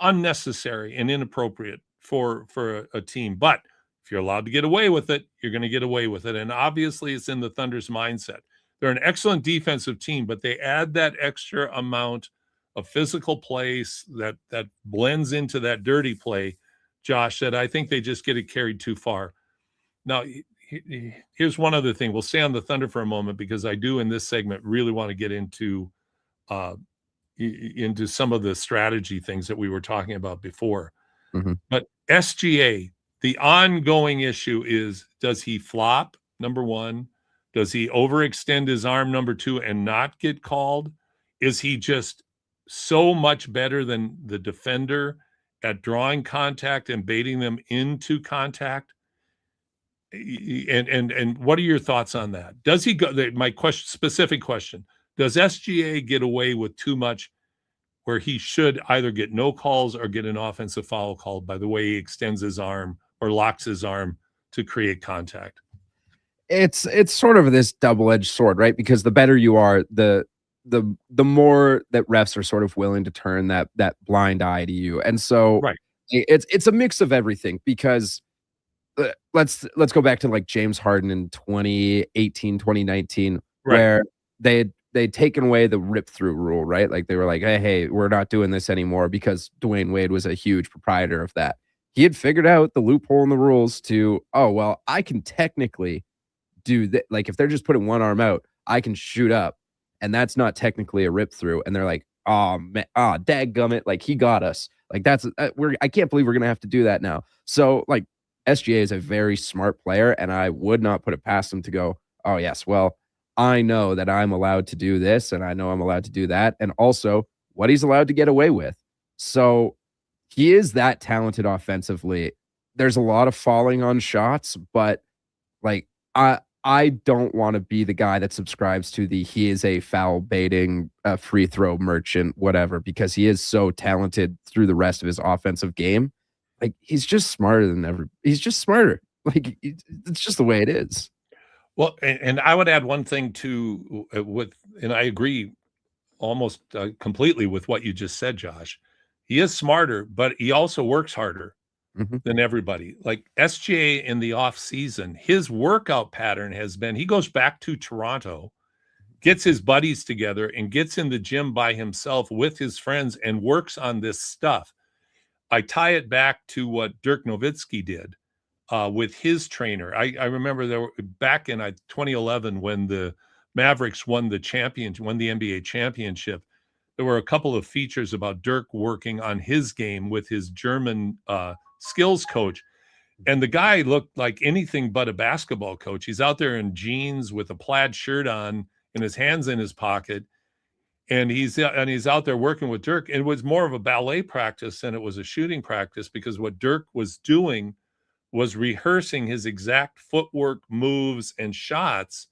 unnecessary and inappropriate for a team. But if you're allowed to get away with it, you're going to get away with it. And obviously, it's in the Thunder's mindset. They're an excellent defensive team, but they add that extra amount of physical play that blends into that dirty play, Josh, that I think they just get it carried too far. Now, here's one other thing. We'll stay on the Thunder for a moment, because I do in this segment really want to get into some of the strategy things that we were talking about before. Mhm. But SGA, the ongoing issue is, does he flop? Number one. Does he overextend his arm? Number two, and not get called? Is he just so much better than the defender at drawing contact and baiting them into contact? And what are your thoughts on that? Does he go? My specific question: does SGA get away with too much, where he should either get no calls or get an offensive foul called by the way he extends his arm or locks his arm to create contact? It's sort of this double-edged sword, right? Because the better you are, the more that refs are sort of willing to turn that blind eye to you. And so right. It's a mix of everything, because let's go back to like James Harden in 2018, 2019, Right. where they'd taken away the rip through rule, right? Like they were like, hey, we're not doing this anymore, because Dwayne Wade was a huge proprietor of that. He had figured out the loophole in the rules to, oh, well, I can technically do that. Like if they're just putting one arm out, I can shoot up, and that's not technically a rip through. And they're like, oh man, dadgummit, like he got us. Like that's I can't believe we're gonna have to do that now. So like SGA is a very smart player, and I would not put it past him to go, oh yes, well, I know that I'm allowed to do this, and I know I'm allowed to do that, and also what he's allowed to get away with. So he is that talented offensively. There's a lot of falling on shots, but like I don't want to be the guy that subscribes to the he is a foul baiting free throw merchant, whatever, because he is so talented through the rest of his offensive game. Like he's just smarter than he's just smarter. Like it's just the way it is. Well, and I would add one thing too, and I agree almost completely with what you just said, Josh. He is smarter, but he also works harder than everybody. Like SGA in the off season, his workout pattern has been, he goes back to Toronto, gets his buddies together and gets in the gym by himself with his friends and works on this stuff. I tie it back to what Dirk Nowitzki did with his trainer. I remember back in 2011 when the Mavericks won the NBA championship, there were a couple of features about Dirk working on his game with his German skills coach. And the guy looked like anything but a basketball coach. He's out there in jeans with a plaid shirt on and his hands in his pocket. And he's out there working with Dirk. It was more of a ballet practice than it was a shooting practice, because what Dirk was doing was rehearsing his exact footwork, moves, and shots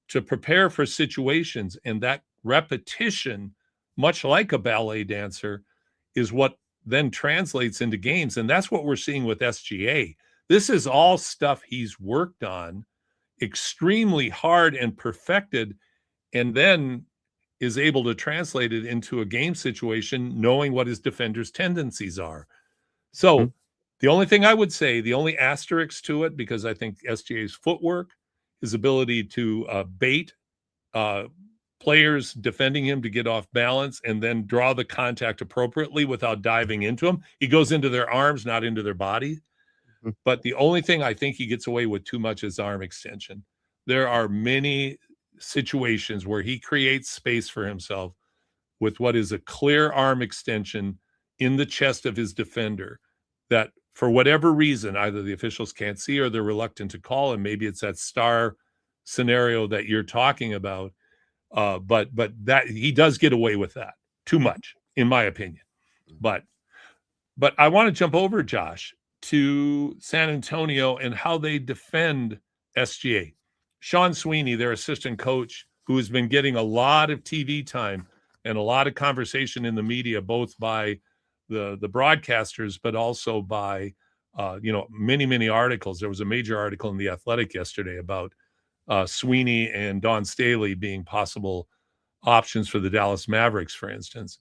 to prepare for situations. And that repetition, much like a ballet dancer, is what then translates into games. And that's what we're seeing with SGA. This is all stuff he's worked on extremely hard and perfected, and then is able to translate it into a game situation, knowing what his defenders' tendencies are. So the only thing I would say, the only asterisk to it, because I think SGA's footwork, his ability to bait players defending him to get off balance and then draw the contact appropriately without diving into them. He goes into their arms, not into their body. But the only thing I think he gets away with too much is arm extension. There are many situations where he creates space for himself with what is a clear arm extension in the chest of his defender that, for whatever reason, either the officials can't see or they're reluctant to call, and maybe it's that star scenario that you're talking about. But that he does get away with that too much, in my opinion. But I want to jump over, Josh, to San Antonio and how they defend SGA. Sean Sweeney, their assistant coach, who has been getting a lot of TV time and a lot of conversation in the media, both by the broadcasters, but also by many articles. There was a major article in The Athletic yesterday about Sweeney and Don Staley being possible options for the Dallas Mavericks, for instance.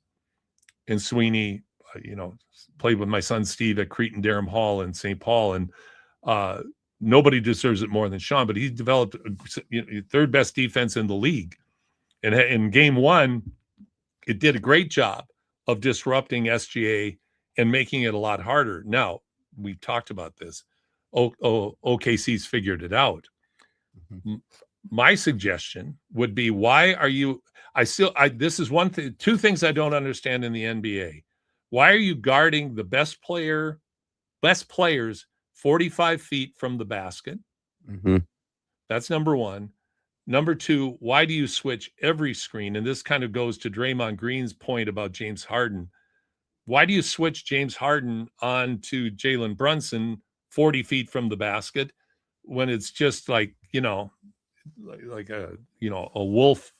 And Sweeney, played with my son Steve at Cretan Durham Hall in St. Paul, and nobody deserves it more than Sean, but he developed third best defense in the league. And in game one, it did a great job of disrupting SGA and making it a lot harder. Now, we talked about this. OKC's figured it out. Mm-hmm. My suggestion would be, why are you this is one thing, two things I don't understand in the NBA. Why are you guarding the best players 45 feet from the basket? Mm-hmm. That's number one. Number two, why do you switch every screen? And this kind of goes to Draymond Green's point about James Harden. Why do you switch James Harden on to Jalen Brunson 40 feet from the basket when it's just like a wolf?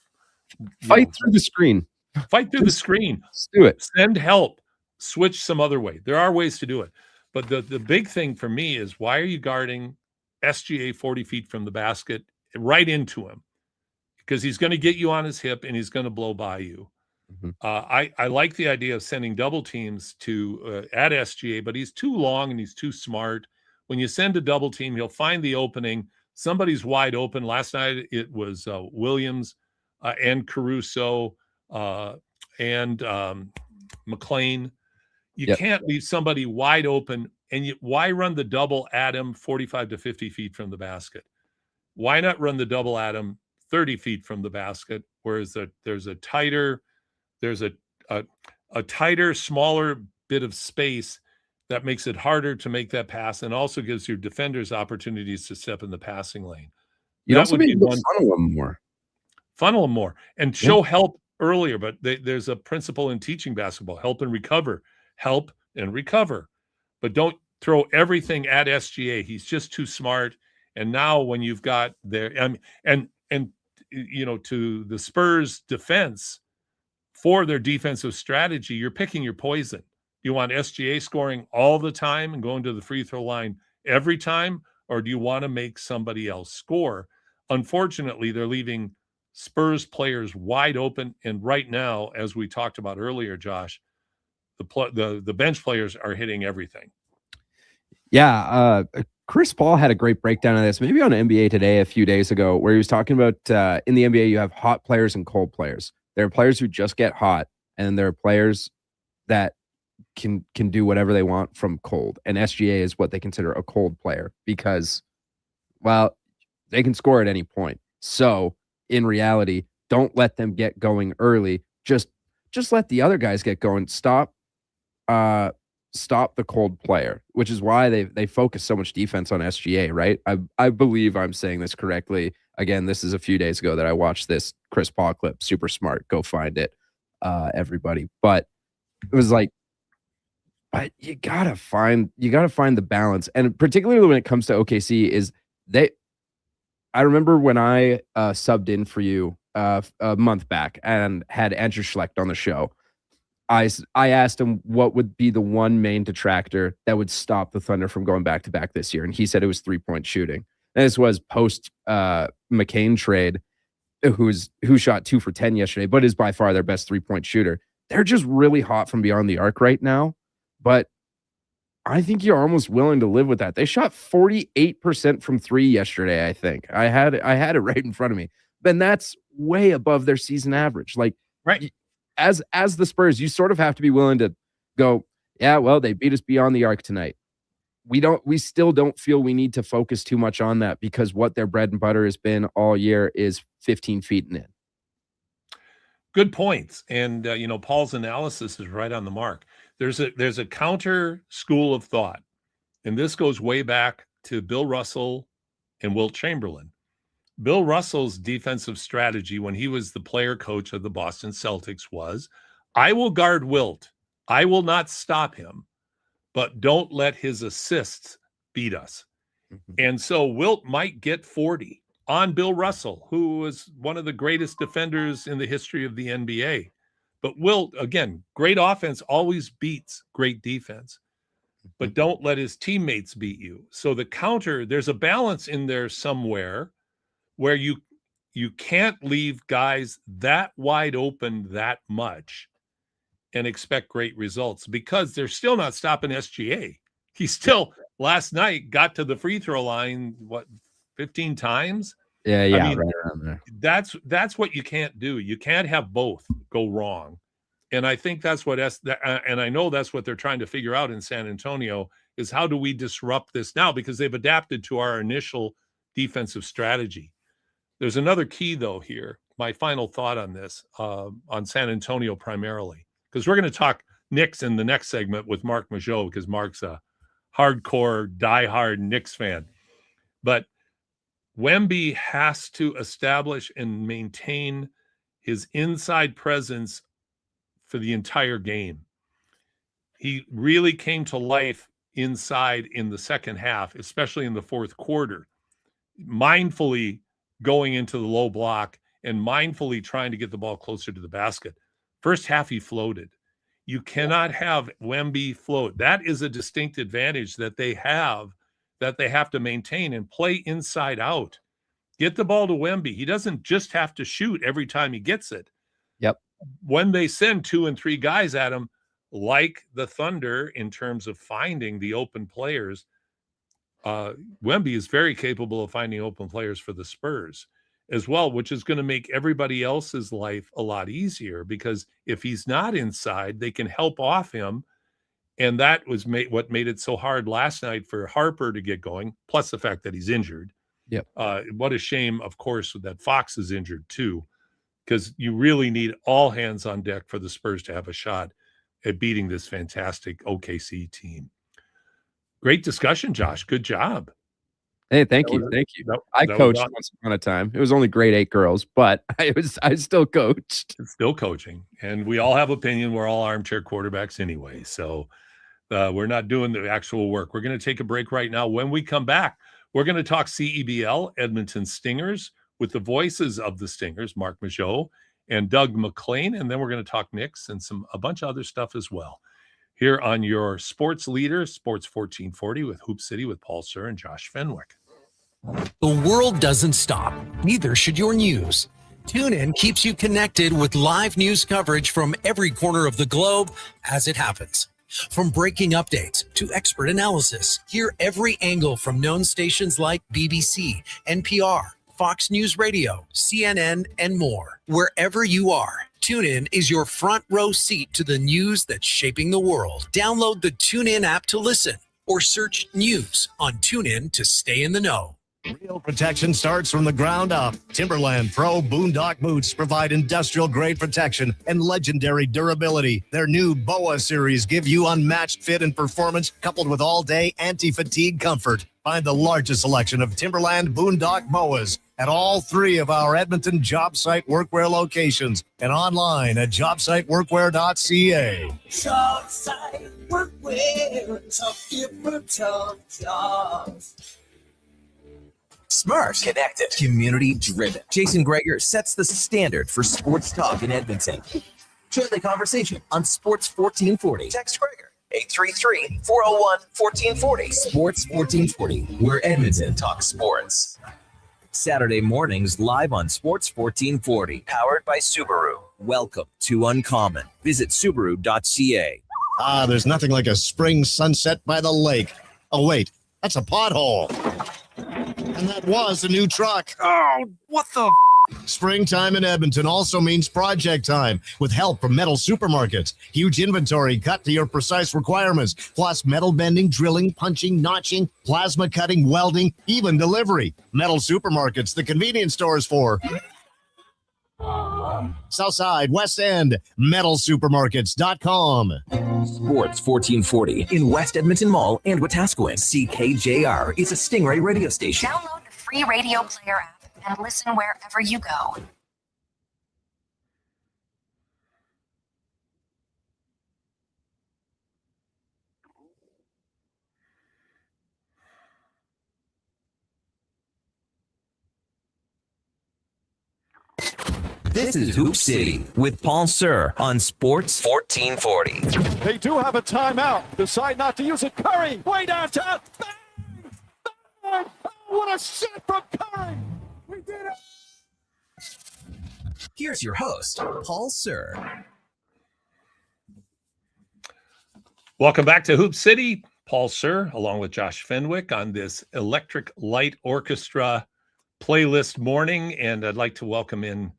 Fight through the screen. Fight through the screen. Let's do it. Send help. Switch some other way. There are ways to do it. But the big thing for me is, why are you guarding SGA 40 feet from the basket right into him? Because he's going to get you on his hip and he's going to blow by you. Mm-hmm. I like the idea of sending double teams to at SGA, but he's too long and he's too smart. When you send a double team, he'll find the opening. Somebody's wide open. Last night it was Williams and Caruso and McLean. You can't leave somebody wide open. And why run the double at him 45 to 50 feet from the basket? Why not run the double at him 30 feet from the basket? Whereas there's a tighter, smaller bit of space that makes it harder to make that pass, and also gives your defenders opportunities to step in the passing lane. You'd also be able to funnel them more and show help earlier. But there's a principle in teaching basketball: help and recover. Help and recover, but don't throw everything at SGA. He's just too smart. And now when you've got there, and to the Spurs defense, for their defensive strategy, you're picking your poison. You want SGA scoring all the time and going to the free throw line every time, or do you want to make somebody else score? Unfortunately, they're leaving Spurs players wide open. And right now, as we talked about earlier, Josh, the bench players are hitting everything. Yeah. Chris Paul had a great breakdown of this, maybe on NBA Today a few days ago, where he was talking about in the NBA, you have hot players and cold players. There are players who just get hot, and there are players that can do whatever they want from cold. And SGA is what they consider a cold player because, well, they can score at any point. So in reality, don't let them get going early. Just let the other guys get going. Stop the cold player, which is why they focus so much defense on SGA, right? I believe I'm saying this correctly. Again, this is a few days ago that I watched this Chris Paul clip. Super smart. Go find it, everybody. But it was like, but you gotta find the balance, and particularly when it comes to OKC, I remember when I subbed in for you a month back and had Andrew Schlecht on the show. I asked him what would be the one main detractor that would stop the Thunder from going back-to-back this year, and he said it was three-point shooting. And this was post McCain trade, who shot 2 for 10 yesterday, but is by far their best three-point shooter. They're just really hot from beyond the arc right now, but I think you're almost willing to live with that. They shot 48% from three yesterday, I think. I had it right in front of me. Then that's way above their season average. Like, right. As the Spurs, you sort of have to be willing to go, yeah, well, they beat us beyond the arc tonight. We still don't feel we need to focus too much on that, because what their bread and butter has been all year is 15 feet and in. Good points. And, Paul's analysis is right on the mark. There's a counter school of thought, and this goes way back to Bill Russell and Wilt Chamberlain. Bill Russell's defensive strategy when he was the player coach of the Boston Celtics was, I will guard Wilt. I will not stop him, but don't let his assists beat us. Mm-hmm. And so Wilt might get 40 on Bill Russell, who was one of the greatest defenders in the history of the NBA. But Wilt, again, great offense always beats great defense. but don't let his teammates beat you. So the counter, there's a balance in there somewhere where you can't leave guys that wide open that much and expect great results, because they're still not stopping SGA. He still last night got to the free throw line, 15 times? Yeah, I mean, right around there. That's what you can't do. You can't have both go wrong. And I think that's what and I know that's what they're trying to figure out in San Antonio, is how do we disrupt this now, because they've adapted to our initial defensive strategy. There's another key though here. My final thought on this, on San Antonio primarily, because we're going to talk Knicks in the next segment with Mark Majot, because Mark's a hardcore, diehard Knicks fan. But Wemby has to establish and maintain his inside presence for the entire game. He really came to life inside in the second half, especially in the fourth quarter, mindfully going into the low block and mindfully trying to get the ball closer to the basket. First half, he floated. You cannot have Wemby float. That is a distinct advantage that they have to maintain and play inside out. Get the ball to Wemby. He doesn't just have to shoot every time he gets it. Yep. When they send 2 and 3 guys at him, like the Thunder in terms of finding the open players, Wemby is very capable of finding open players for the Spurs as well, which is going to make everybody else's life a lot easier, because if he's not inside, they can help off him. And that was what made it so hard last night for Harper to get going, plus the fact that he's injured. Yep. What a shame, of course, that Fox is injured too, because you really need all hands on deck for the Spurs to have a shot at beating this fantastic OKC team. Great discussion, Josh. Good job. Hey, thank you. I coached once upon a time. It was only grade 8 girls, but I still coached. Still coaching, and we all have opinion. We're all armchair quarterbacks anyway, so we're not doing the actual work. We're going to take a break right now. When we come back, we're going to talk CEBL, Edmonton Stingers, with the voices of the Stingers, Mark Majot and Doug McLean, and then we're going to talk Knicks and a bunch of other stuff as well. Here on your sports leader, Sports 1440 with Hoop City with Paul Sir and Josh Fenwick. The world doesn't stop. Neither should your news. TuneIn keeps you connected with live news coverage from every corner of the globe as it happens. From breaking updates to expert analysis, hear every angle from known stations like BBC, NPR, Fox News Radio, CNN, and more. Wherever you are, TuneIn is your front row seat to the news that's shaping the world. Download the TuneIn app to listen, or search news on TuneIn to stay in the know. Real protection starts from the ground up. Timberland Pro Boondock Boots provide industrial-grade protection and legendary durability. Their new BOA series give you unmatched fit and performance, coupled with all-day anti-fatigue comfort. Find the largest selection of Timberland Boondock BOAs at all 3 of our Edmonton job site workwear locations and online at jobsiteworkwear.ca. Job site workwear, tough different jobs. Smart, connected, community driven. Jason Greger sets the standard for sports talk in Edmonton. Join the conversation on Sports 1440. Text Greger 833-401-1440. Sports 1440, where Edmonton talks sports. Saturday mornings live on Sports 1440, powered by Subaru. Welcome to Uncommon. Visit Subaru.ca. There's nothing like a spring sunset by the lake. Oh, wait, that's a pothole. And that was a new truck. Oh, what the Springtime in Edmonton also means project time with help from Metal Supermarkets. Huge inventory cut to your precise requirements, plus metal bending, drilling, punching, notching, plasma cutting, welding, even delivery. Metal Supermarkets, the convenience stores for Southside, West End, metalsupermarkets.com. Sports 1440 in West Edmonton Mall and Wetaskiwin. CKJR is a Stingray radio station. Download the free radio player app and listen wherever you go. This is Hoop City with Paul Sir on Sports 1440. They do have a timeout. Decide not to use it. Curry, way downtown. Bang! Bang! Oh, what a shot from Curry! We did it! Here's your host, Paul Sir. Welcome back to Hoop City. Paul Sir, along with Josh Fenwick on this Electric Light Orchestra playlist morning. And I'd like to welcome in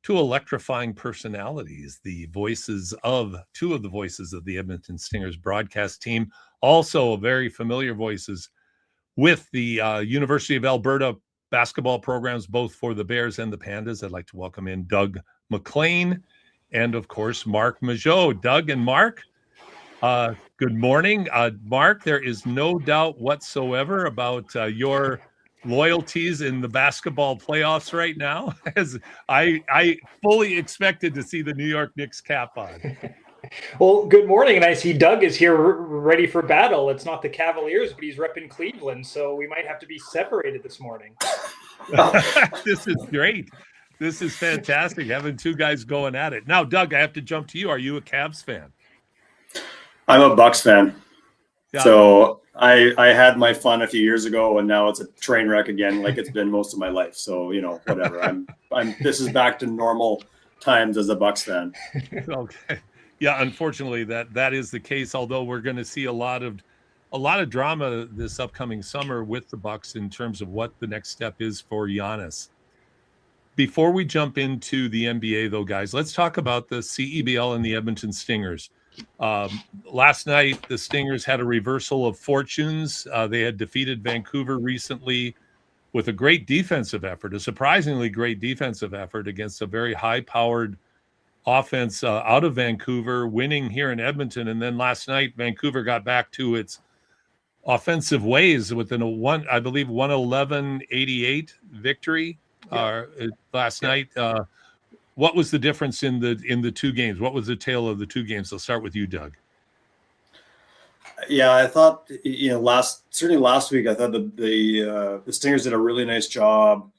two electrifying personalities, two of the voices of the Edmonton Stingers broadcast team, also very familiar voices with the University of Alberta basketball programs, both for the Bears and the Pandas. I'd like to welcome in Doug MacLean and, of course, Mark Majot. Doug and Mark, good morning. Mark, there is no doubt whatsoever about your loyalties in the basketball playoffs right now, as I fully expected to see the New York Knicks cap on. Well, good morning, and I see Doug is here ready for battle. It's not the Cavaliers, but he's repping Cleveland, so we might have to be separated this morning. This is great. This is fantastic, having two guys going at it. Now, Doug, I have to jump to you. Are you a Cavs fan? I'm a Bucks fan. Yeah. So I had my fun a few years ago, and now it's a train wreck again, like it's been most of my life. So, whatever. This is back to normal times as a Bucks fan. Okay. Yeah, unfortunately that is the case, although we're going to see a lot of drama this upcoming summer with the Bucks in terms of what the next step is for Giannis. Before we jump into the NBA though, guys, let's talk about the CEBL and the Edmonton Stingers. Last night, the Stingers had a reversal of fortunes. They had defeated Vancouver recently with a great defensive effort, a surprisingly great defensive effort against a very high-powered offense out of Vancouver, winning here in Edmonton. And then last night, Vancouver got back to its offensive ways within 111-88 victory last night. What was the difference in the two games? What was the tale of the two games? I'll start with you, Doug. Yeah, I thought last week I thought the Stingers did a really nice job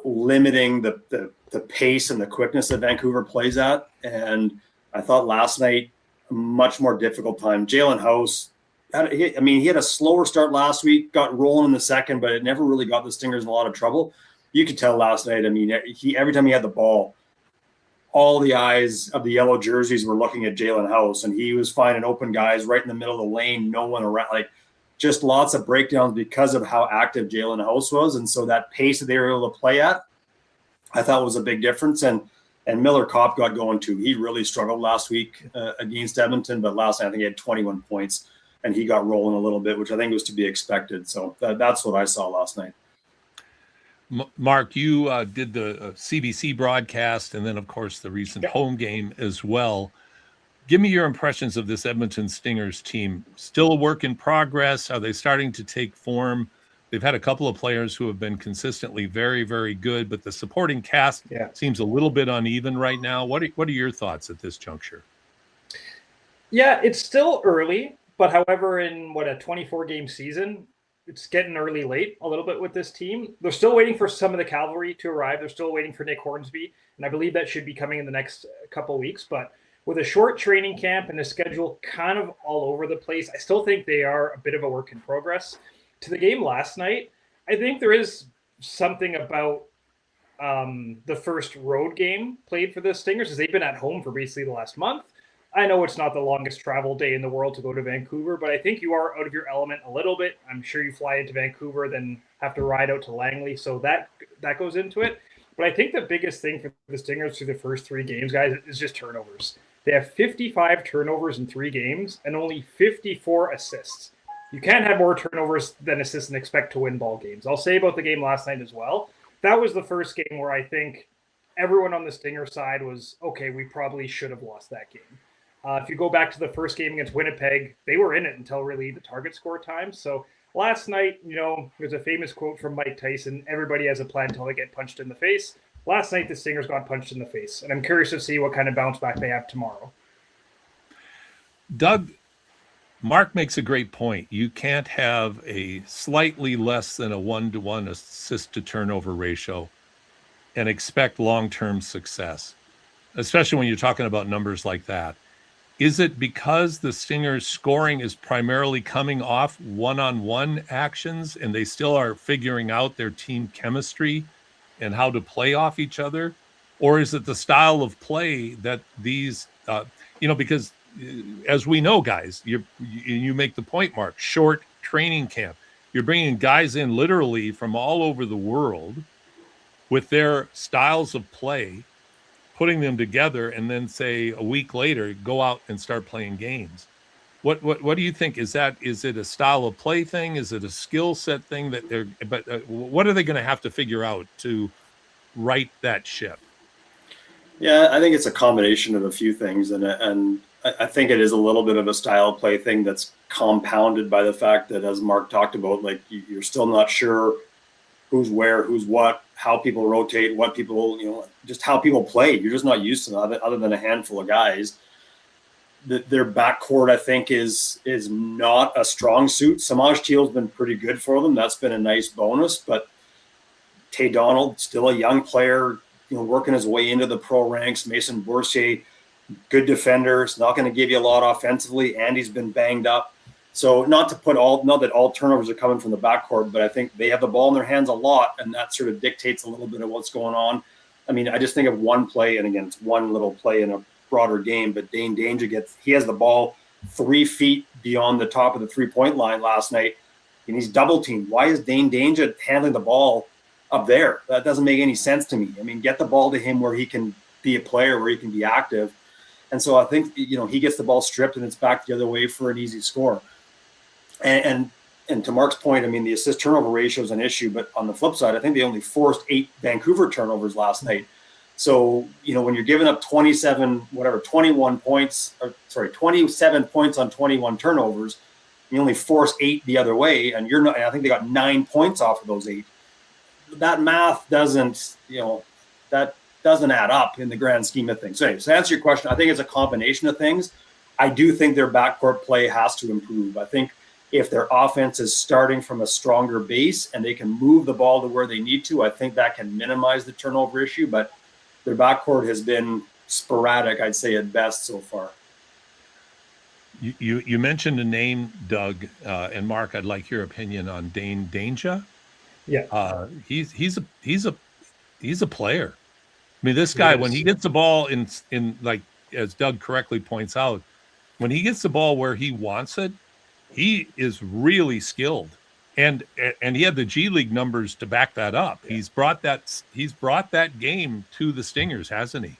limiting the pace and the quickness that Vancouver plays at, and I thought last night a much more difficult time. Jalen House he had a slower start last week, got rolling in the second, but it never really got the Stingers in a lot of trouble. You could tell last night. Every time he had the ball, all the eyes of the yellow jerseys were looking at Jalen House, and he was finding open guys right in the middle of the lane, no one around, just lots of breakdowns because of how active Jalen House was. And so that pace that they were able to play at, I thought was a big difference. And Miller Kopp got going too. He really struggled last week against Edmonton, but last night I think he had 21 points and he got rolling a little bit, which I think was to be expected. So that's what I saw last night. Mark, you did the CBC broadcast and then, of course, the recent home game as well. Give me your impressions of this Edmonton Stingers team. Still a work in progress? Are they starting to take form? They've had a couple of players who have been consistently very, very good, but the supporting cast seems a little bit uneven right now. What are your thoughts at this juncture? Yeah, it's still early, but however, in a 24-game season, it's getting early late a little bit with this team. They're still waiting for some of the cavalry to arrive. They're still waiting for Nick Hornsby, and I believe that should be coming in the next couple of weeks. But with a short training camp and a schedule kind of all over the place, I still think they are a bit of a work in progress. To the game last night, I think there is something about the first road game played for the Stingers, as they've been at home for basically the last month. I know it's not the longest travel day in the world to go to Vancouver, but I think you are out of your element a little bit. I'm sure you fly into Vancouver, then have to ride out to Langley, so that goes into it. But I think the biggest thing for the Stingers through the first three games, guys, is just turnovers. They have 55 turnovers in 3 games and only 54 assists. You can't have more turnovers than assists and expect to win ball games. I'll say about the game last night as well. That was the first game where I think everyone on the Stinger side was, okay, we probably should have lost that game. If you go back to the first game against Winnipeg, they were in it until really the target score time. So last night, there's a famous quote from Mike Tyson, everybody has a plan until they get punched in the face. Last night, the Stingers got punched in the face, and I'm curious to see what kind of bounce back they have tomorrow. Doug, Mark makes a great point. You can't have a slightly less than a 1-to-1 assist to turnover ratio and expect long-term success, especially when you're talking about numbers like that? Is it because the Stingers' scoring is primarily coming off one-on-one actions and they still are figuring out their team chemistry and how to play off each other? Or is it the style of play that these, because as we know, guys, you make the point, Mark, short training camp. You're bringing guys in literally from all over the world with their styles of play, putting them together, and then say a week later, go out and start playing games. What do you think? Is it a style of play thing? Is it a skill set thing what are they going to have to figure out to right that ship? Yeah, I think it's a combination of a few things, and I think it is a little bit of a style play thing that's compounded by the fact that, as Mark talked about, like you're still not sure who's where, who's what, how people rotate, what people, just how people play. You're just not used to that, other than a handful of guys. Their backcourt, I think, is not a strong suit. Samaj Teal's been pretty good for them. That's been a nice bonus, but Tay Donald, still a young player, working his way into the pro ranks. Mason Boursier, good defender. It's not going to give you a lot offensively. Andy's been banged up. So not that all turnovers are coming from the backcourt, but I think they have the ball in their hands a lot, and that sort of dictates a little bit of what's going on. I mean, I just think of one play, and again, it's one little play in a broader game, but Dane Danger he has the ball 3 feet beyond the top of the 3-point line last night, and he's double teamed. Why is Dane Danger handling the ball up there? That doesn't make any sense to me. I mean, get the ball to him where he can be a player, where he can be active. And so I think, he gets the ball stripped and it's back the other way for an easy score. And to Mark's point, I mean, the assist turnover ratio is an issue, but on the flip side, I think they only forced 8 Vancouver turnovers last night. So, when you're giving up 27 points on 21 turnovers, you only force 8 the other way, and I think they got 9 points off of those 8. That math doesn't add up in the grand scheme of things. So anyway, to answer your question, I think it's a combination of things. I do think their backcourt play has to improve. I think if their offense is starting from a stronger base and they can move the ball to where they need to, I think that can minimize the turnover issue. But their backcourt has been sporadic, I'd say, at best so far. You mentioned a name, Doug, and Mark. I'd like your opinion on Dane Danger. Yeah, he's a player. I mean, this guy, when he gets the ball in like, as Doug correctly points out, when he gets the ball where he wants it, he is really skilled, and he had the G League numbers to back that up. Yeah. He's brought that game to the Stingers, hasn't he?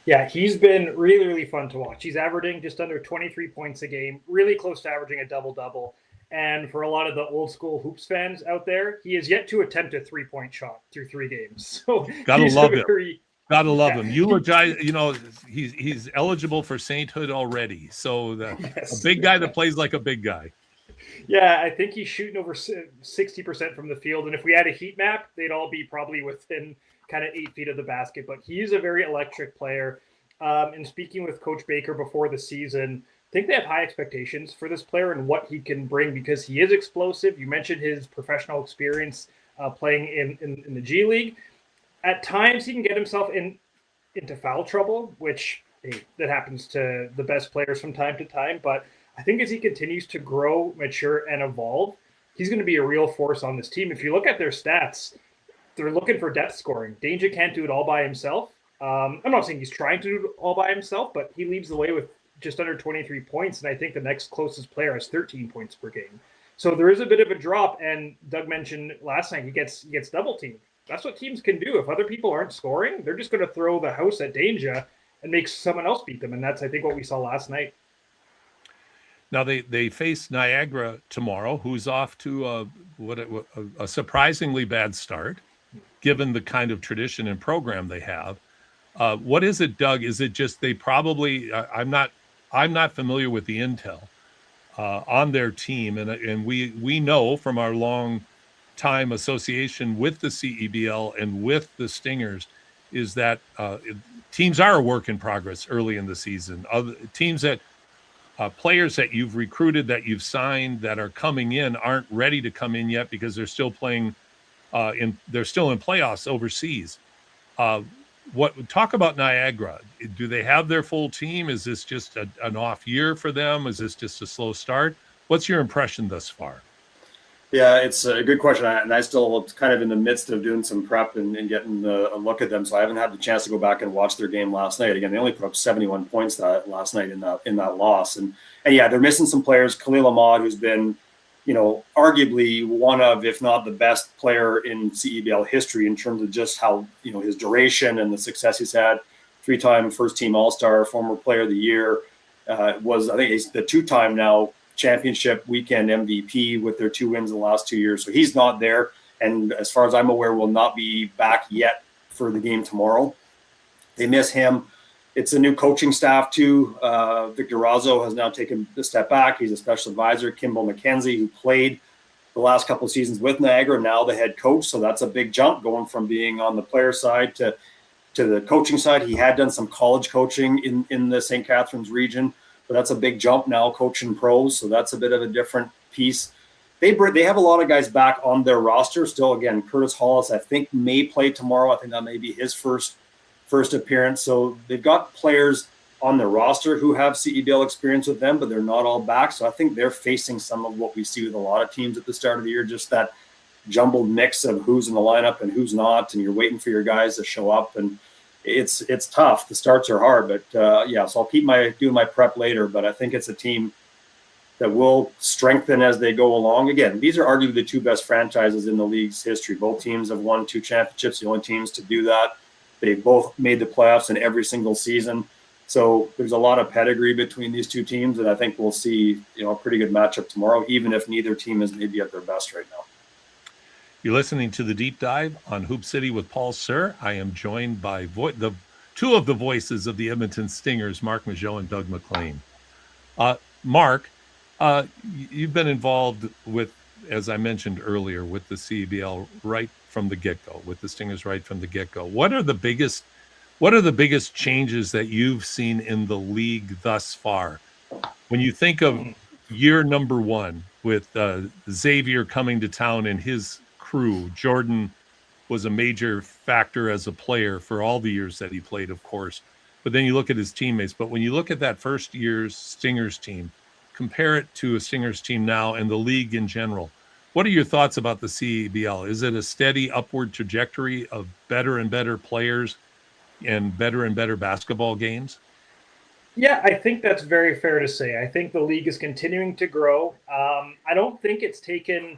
Yeah, he's been really, really fun to watch. He's averaging just under 23 points a game, really close to averaging a double-double. And for a lot of the old school hoops fans out there, he has yet to attempt a 3-point shot through 3 games. So gotta love him. Eulogize, he's eligible for sainthood already. So a big guy that plays like a big guy. Yeah, I think he's shooting over 60% from the field. And if we had a heat map, they'd all be probably within kind of 8 feet of the basket. But he's a very electric player. And speaking with Coach Baker before the season, I think they have high expectations for this player and what he can bring, because he is explosive. You mentioned his professional experience playing in the G League. At times, he can get himself into foul trouble, which that happens to the best players from time to time. But I think as he continues to grow, mature, and evolve, he's going to be a real force on this team. If you look at their stats, they're looking for depth scoring. Danger can't do it all by himself. I'm not saying he's trying to do it all by himself, but he leads the way with just under 23 points, and I think the next closest player has 13 points per game. So there is a bit of a drop, and Doug mentioned last night he gets double teamed. That's what teams can do. If other people aren't scoring, they're just going to throw the house at Danger and make someone else beat them, and that's, I think, what we saw last night. Now they face Niagara tomorrow, who's off to a surprisingly bad start, given the kind of tradition and program they have. What is it, Doug? Is it just they probably? I'm not familiar with the intel on their team, and we know from our long time association with the CEBL and with the Stingers is that teams are a work in progress early in the season. Other teams that players that you've recruited, that you've signed, that are coming in aren't ready to come in yet because they're still playing they're still in playoffs overseas. What talk about Niagara? Do they have their full team? Is this just an off year for them? Is this just a slow start? What's your impression thus far? Yeah, it's a good question. And I still kind of in the midst of doing some prep and getting a look at them. So I haven't had the chance to go back and watch their game last night. Again, they only put up 71 points last night in that loss. And yeah, they're missing some players. Khalil Ahmad, who's been, arguably one of, if not the best player in CEBL history in terms of just how, his duration and the success he's had. 3-time first team All-Star, former player of the year, I think he's the 2-time now championship weekend MVP with their 2 wins in the last 2 years. So he's not there. And as far as I'm aware, will not be back yet for the game tomorrow. They miss him. It's a new coaching staff too. Victor Razzo has now taken a step back. He's a special advisor. Kimball McKenzie, who played the last couple of seasons with Niagara, now the head coach. So that's a big jump going from being on the player side to the coaching side. He had done some college coaching in the St. Catharines region, but that's a big jump now coaching pros. So that's a bit of a different piece. They have a lot of guys back on their roster still. Again, Curtis Hollis, I think, may play tomorrow. I think that may be his first appearance. So they've got players on their roster who have CEBL experience with them, but they're not all back. So I think they're facing some of what we see with a lot of teams at the start of the year, just that jumbled mix of who's in the lineup and who's not, and you're waiting for your guys to show up. And it's tough. The starts are hard, but so I'll keep doing my prep later, but I think it's a team that will strengthen as they go along. Again, these are arguably the 2 best franchises in the league's history. Both teams have won 2 championships, the only teams to do that. They've both made the playoffs in every single season. So there's a lot of pedigree between these 2 teams, and I think we'll see, a pretty good matchup tomorrow, even if neither team is maybe at their best right now. You're listening to the Deep Dive on Hoop City with Paul Sir. I am joined by the 2 of the voices of the Edmonton Stingers, Mark Mageau and Doug MacLean. Mark, you've been involved with, as I mentioned earlier, with the CEBL right from the get-go, with the Stingers right from the get-go. What are the biggest changes that you've seen in the league thus far? When you think of year number 1 with Xavier coming to town and his crew, Jordan was a major factor as a player for all the years that he played, of course. But then you look at his teammates. But when you look at that first year's Stingers team, compare it to a Stingers team now and the league in general, what are your thoughts about the CEBL? Is it a steady upward trajectory of better and better players and better basketball games? Yeah, I think that's very fair to say. I think the league is continuing to grow. I don't think it's taken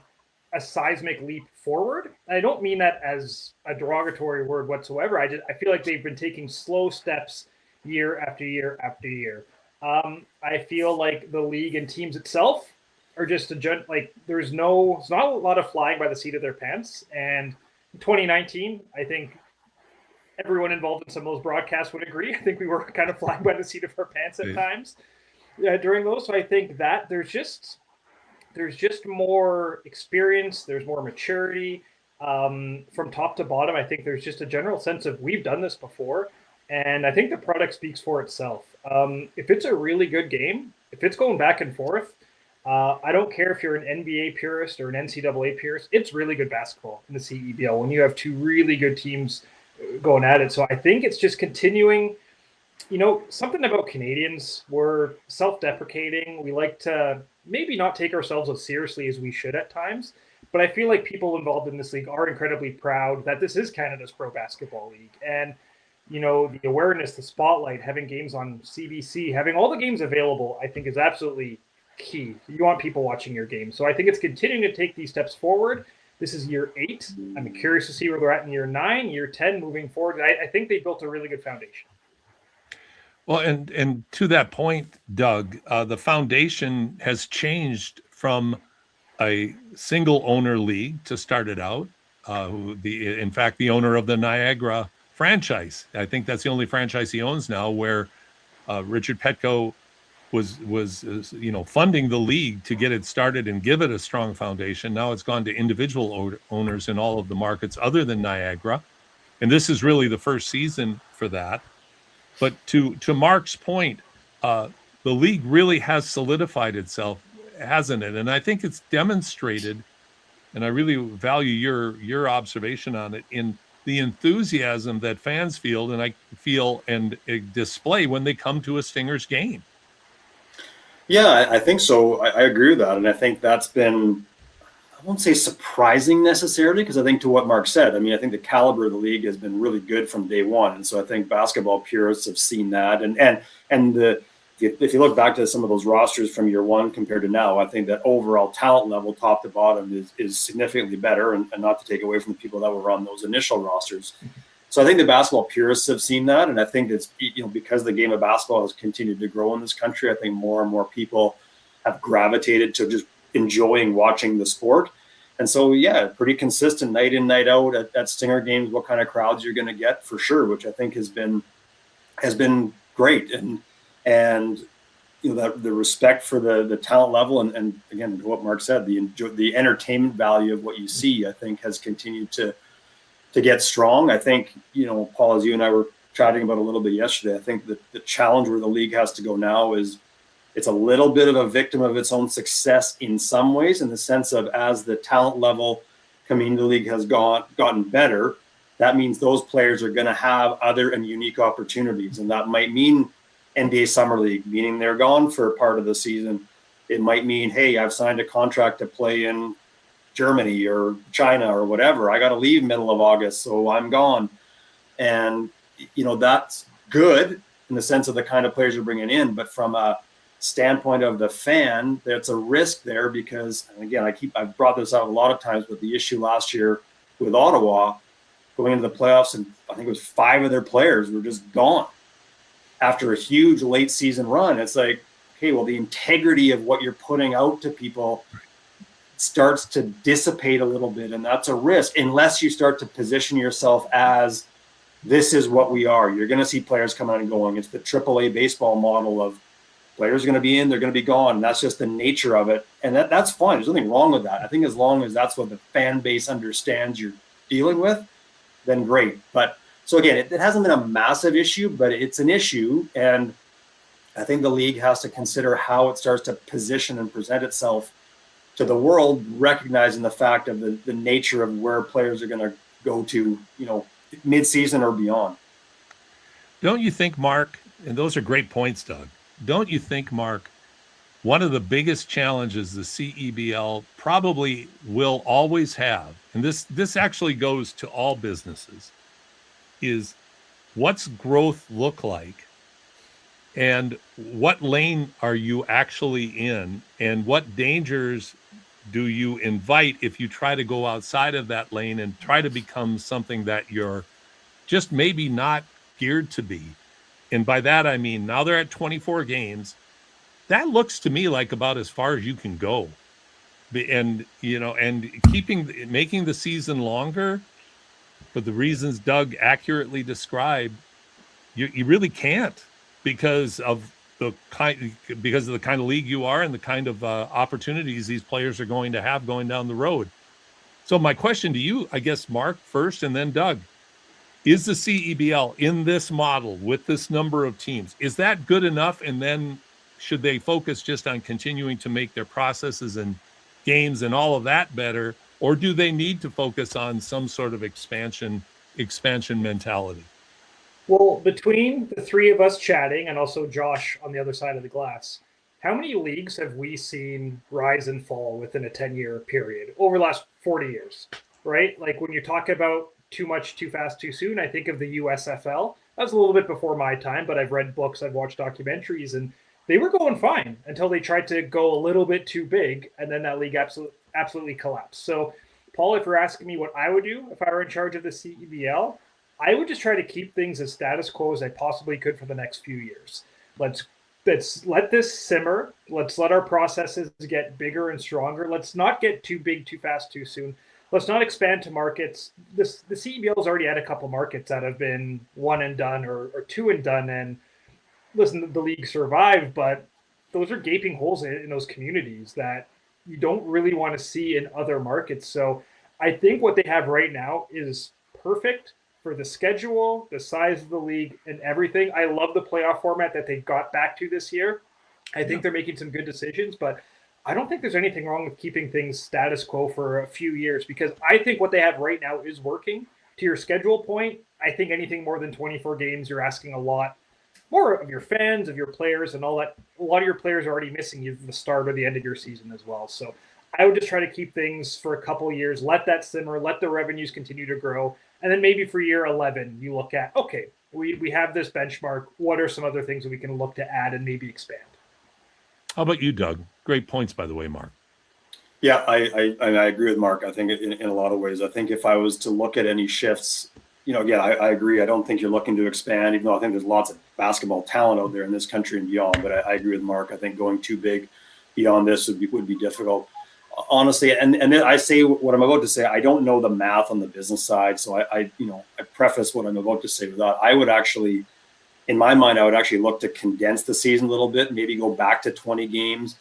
a seismic leap forward. I don't mean that as a derogatory word whatsoever. I feel like they've been taking slow steps year after year after year. I feel like the league and teams itself are just it's not a lot of flying by the seat of their pants. And in 2019, I think everyone involved in some of those broadcasts would agree. I think we were kind of flying by the seat of our pants at times during those. So I think that there's just more experience. There's more maturity from top to bottom. I think there's just a general sense of we've done this before. And I think the product speaks for itself. If it's a really good game, if it's going back and forth, I don't care if you're an NBA purist or an NCAA purist, it's really good basketball in the CEBL when you have 2 really good teams going at it. So I think it's just continuing. Something about Canadians, we're self-deprecating. We like to maybe not take ourselves as seriously as we should at times. But I feel like people involved in this league are incredibly proud that this is Canada's pro basketball league. And the awareness, the spotlight, having games on CBC, having all the games available, I think is absolutely key. You want people watching your game. So I think it's continuing to take these steps forward. This is year 8. I'm curious to see where they're at in year 9, year 10, moving forward. I think they built a really good foundation. Well, and to that point, Doug, the foundation has changed from a single owner league to start it out. In fact, the owner of the Niagara franchise, I think that's the only franchise he owns now, where Richard Petko was funding the league to get it started and give it a strong foundation. Now it's gone to individual owners in all of the markets other than Niagara, and this is really the first season for that. But to Mark's point, the league really has solidified itself, hasn't it? And I think it's demonstrated, and I really value your observation on it, in the enthusiasm that fans feel and display when they come to a Stingers game. Yeah, I think so. I agree with that. And I think that's been, I won't say surprising necessarily, because I think to what Mark said, I mean, I think the caliber of the league has been really good from day one. And so I think basketball purists have seen that. If you look back to some of those rosters from year one compared to now, I think that overall talent level, top to bottom, is significantly better, and not to take away from the people that were on those initial rosters. So I think the basketball purists have seen that, and I think it's, because the game of basketball has continued to grow in this country, I think more and more people have gravitated to just enjoying watching the sport. And so, yeah, pretty consistent night in, night out at Stinger games, what kind of crowds you're going to get for sure, which I think has been great. And that the respect for the talent level, and again, what Mark said, the entertainment value of what you see, I think has continued to get strong. I think, Paul, as you and I were chatting about a little bit yesterday, I think that the challenge where the league has to go now is it's a little bit of a victim of its own success in some ways, in the sense of, as the talent level coming into the league has gotten better, that means those players are going to have other and unique opportunities. And that might mean NBA Summer League, meaning they're gone for part of the season. It might mean, hey, I've signed a contract to play in Germany or China or whatever. I got to leave middle of August, so I'm gone. And, that's good in the sense of the kind of players you're bringing in. But from a standpoint of the fan, there's a risk there because, and again, I've brought this out a lot of times, but the issue last year with Ottawa going into the playoffs, and I think it was 5 of their players were just gone after a huge late season run. It's like, okay, well, the integrity of what you're putting out to people starts to dissipate a little bit, and that's a risk unless you start to position yourself as, this is what we are. You're going to see players coming out and going. It's the AAA baseball model of players are going to be in, they're going to be gone. That's just the nature of it, and that's fine. There's nothing wrong with that. I think as long as that's what the fan base understands you're dealing with, then great. But so again, it hasn't been a massive issue, but it's an issue, and I think the league has to consider how it starts to position and present itself to the world, recognizing the fact of the nature of where players are going to go to, mid-season or beyond. Don't you think, Mark, and those are great points, Doug, don't you think, Mark, one of the biggest challenges the CEBL probably will always have, and this actually goes to all businesses, is what's growth look like, and what lane are you actually in, and what dangers do you invite if you try to go outside of that lane and try to become something that you're just maybe not geared to be. And by that, I mean, now they're at 24 games. That looks to me like about as far as you can go. And, and making the season longer for the reasons Doug accurately described, you really can't because of the kind of league you are and the kind of opportunities these players are going to have going down the road. So my question to you, I guess, Mark first and then Doug, is the CEBL in this model with this number of teams, is that good enough? And then should they focus just on continuing to make their processes and games and all of that better? Or do they need to focus on some sort of expansion mentality? Well, between the three of us chatting and also Josh on the other side of the glass, how many leagues have we seen rise and fall within a 10-year period over the last 40 years, right? Like when you talk about too much, too fast, too soon, I think of the USFL. That was a little bit before my time, but I've read books, I've watched documentaries, and they were going fine until they tried to go a little bit too big, and then that league absolutely collapsed. So, Paul, if you're asking me what I would do if I were in charge of the CEBL, I would just try to keep things as status quo as I possibly could for the next few years. Let's let this simmer. Let's let our processes get bigger and stronger. Let's not get too big, too fast, too soon. Let's not expand to markets. The CEBL has already had a couple markets that have been one and done or two and done. And listen, the league survived, but those are gaping holes in those communities that you don't really want to see in other markets. So I think what they have right now is perfect for the schedule, the size of the league, and everything. I love the playoff format that they got back to this year. I think they're making some good decisions, but I don't think there's anything wrong with keeping things status quo for a few years because I think what they have right now is working. to your schedule point, I think anything more than 24 games, you're asking a lot more of your fans, of your players, and all that. A lot of your players are already missing you from the start or the end of your season as well. So I would just try to keep things for a couple of years, let that simmer, let the revenues continue to grow. And then maybe for year 11, you look at, okay, we have this benchmark. What are some other things that we can look to add and maybe expand? How about you, Doug? Great points, by the way, Mark. Yeah, I agree with Mark. I think in a lot of ways, I think if I was to look at any shifts, again, I agree. I don't think you're looking to expand, even though I think there's lots of basketball talent out there in this country and beyond. But I agree with Mark. I think going too big beyond this would be difficult. Honestly, and then I say what I'm about to say. I don't know the math on the business side, so I preface what I'm about to say with that. I would actually, in my mind, I would actually look to condense the season a little bit, maybe go back to 20 games,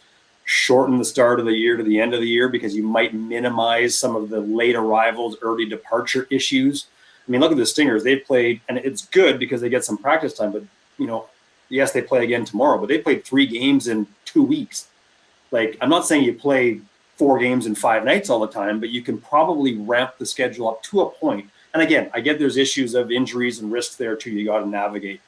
shorten the start of the year to the end of the year, because you might minimize some of the late arrivals, early departure issues. I mean, look at the Stingers. They played, and it's good because they get some practice time, but yes, they play again tomorrow, but they played 3 games in 2 weeks. Like, I'm not saying you play 4 games in 5 nights all the time, but you can probably ramp the schedule up to a point. And again, I get there's issues of injuries and risks there too. You got to navigate.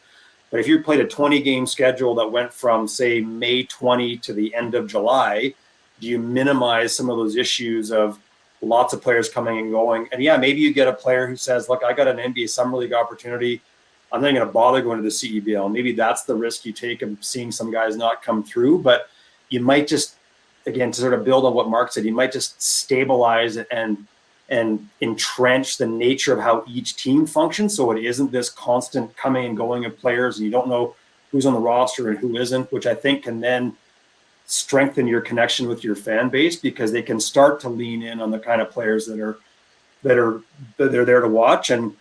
But if you played a 20-game schedule that went from, say, May 20 to the end of July, do you minimize some of those issues of lots of players coming and going? And yeah, maybe you get a player who says, look, I got an NBA Summer League opportunity. I'm not going to bother going to the CEBL. Maybe that's the risk you take of seeing some guys not come through. But you might just, again, to sort of build on what Mark said, you might just stabilize and entrench the nature of how each team functions, so it isn't this constant coming and going of players and you don't know who's on the roster and who isn't, which I think can then strengthen your connection with your fan base, because they can start to lean in on the kind of players that are there to watch. And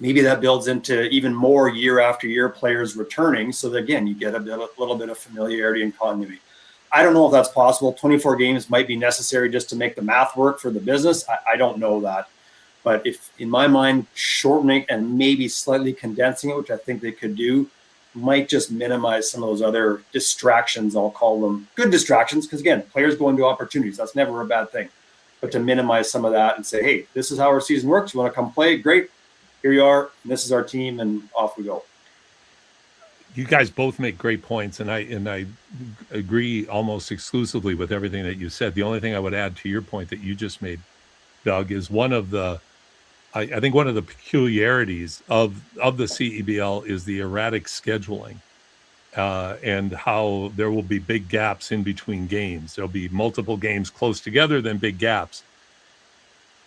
maybe that builds into even more year after year players returning, so that, again, you get a little bit of familiarity and continuity. I don't know if that's possible. 24 games might be necessary just to make the math work for the business. I don't know that. But if, in my mind, shortening and maybe slightly condensing it, which I think they could do, might just minimize some of those other distractions. I'll call them good distractions, because, again, players go into opportunities. That's never a bad thing. But to minimize some of that and say, hey, this is how our season works. You want to come play? Great. Here you are. And this is our team, and off we go. You guys both make great points, and I agree almost exclusively with everything that you said. The only thing I would add to your point that you just made, Doug, is I think one of the peculiarities of the CEBL is the erratic scheduling, and how there will be big gaps in between games. There'll be multiple games close together, then big gaps.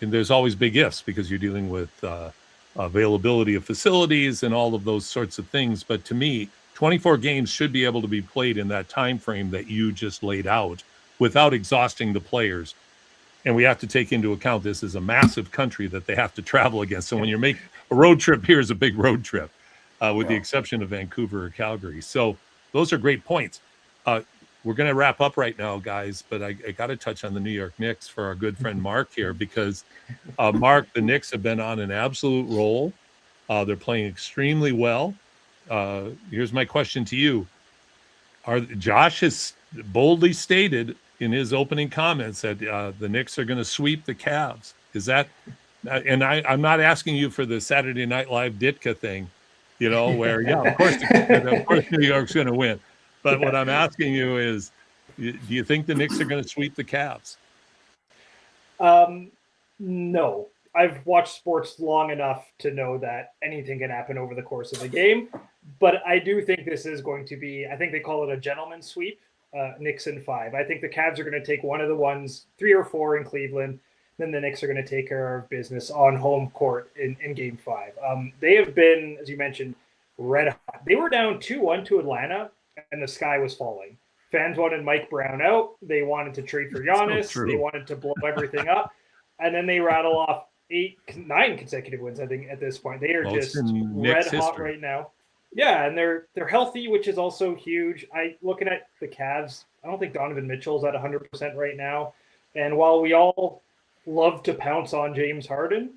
And there's always big ifs, because you're dealing with availability of facilities and all of those sorts of things. But to me, 24 games should be able to be played in that time frame that you just laid out without exhausting the players. And we have to take into account this is a massive country that they have to travel against. So when you make a road trip, here's a big road trip, with the exception of Vancouver or Calgary. So those are great points. We're going to wrap up right now, guys, but I got to touch on the New York Knicks for our good friend Mark here, because Mark, the Knicks have been on an absolute roll. They're playing extremely well. Here's my question to you. Josh has boldly stated in his opening comments that the Knicks are going to sweep the Cavs. Is that, and I'm not asking you for the Saturday Night Live Ditka thing, where, yeah, of course New York's going to win. But what I'm asking you is, do you think the Knicks are going to sweep the Cavs? No. I've watched sports long enough to know that anything can happen over the course of the game. But I do think this is going to be, I think they call it a gentleman's sweep, Knicks in 5. I think the Cavs are going to take one of the ones, 3 or 4 in Cleveland. Then the Knicks are going to take care of business on home court in Game 5. They have been, as you mentioned, red hot. They were down 2-1 to Atlanta, and the sky was falling. Fans wanted Mike Brown out. They wanted to trade for Giannis. They wanted to blow everything up. And then they rattle off 9 consecutive wins, I think, at this point. They are just red hot right now. Yeah, and they're healthy, which is also huge. Looking at the Cavs, I don't think Donovan Mitchell's at 100% right now. And while we all love to pounce on James Harden,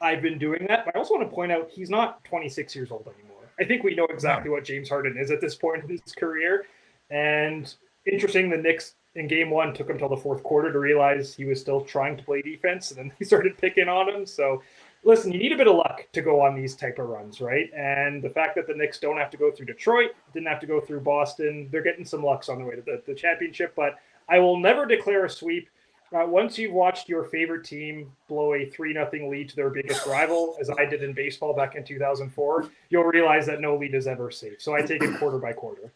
I've been doing that. But I also want to point out he's not 26 years old anymore. I think we know exactly what James Harden is at this point in his career. And interesting, the Knicks in Game 1 took him till the fourth quarter to realize he was still trying to play defense, and then they started picking on him. So listen, you need a bit of luck to go on these type of runs, right? And the fact that the Knicks don't have to go through Detroit, didn't have to go through Boston, they're getting some lucks on the way to the championship. But I will never declare a sweep. Once you've watched your favorite team blow a 3-0 lead to their biggest rival, as I did in baseball back in 2004, you'll realize that no lead is ever safe. So I take it quarter by quarter.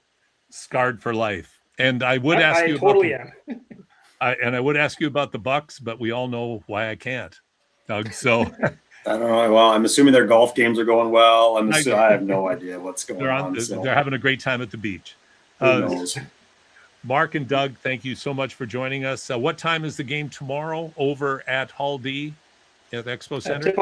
Scarred for life. And I would ask you totally about I would ask you about the Bucks, but we all know why I can't, Doug. So I don't know. Well, I'm assuming their golf games are going well. I have no idea what's going on. They're having a great time at the beach. Who knows? Mark and Doug, thank you so much for joining us. What time is the game tomorrow over at Hall D at the Expo Center?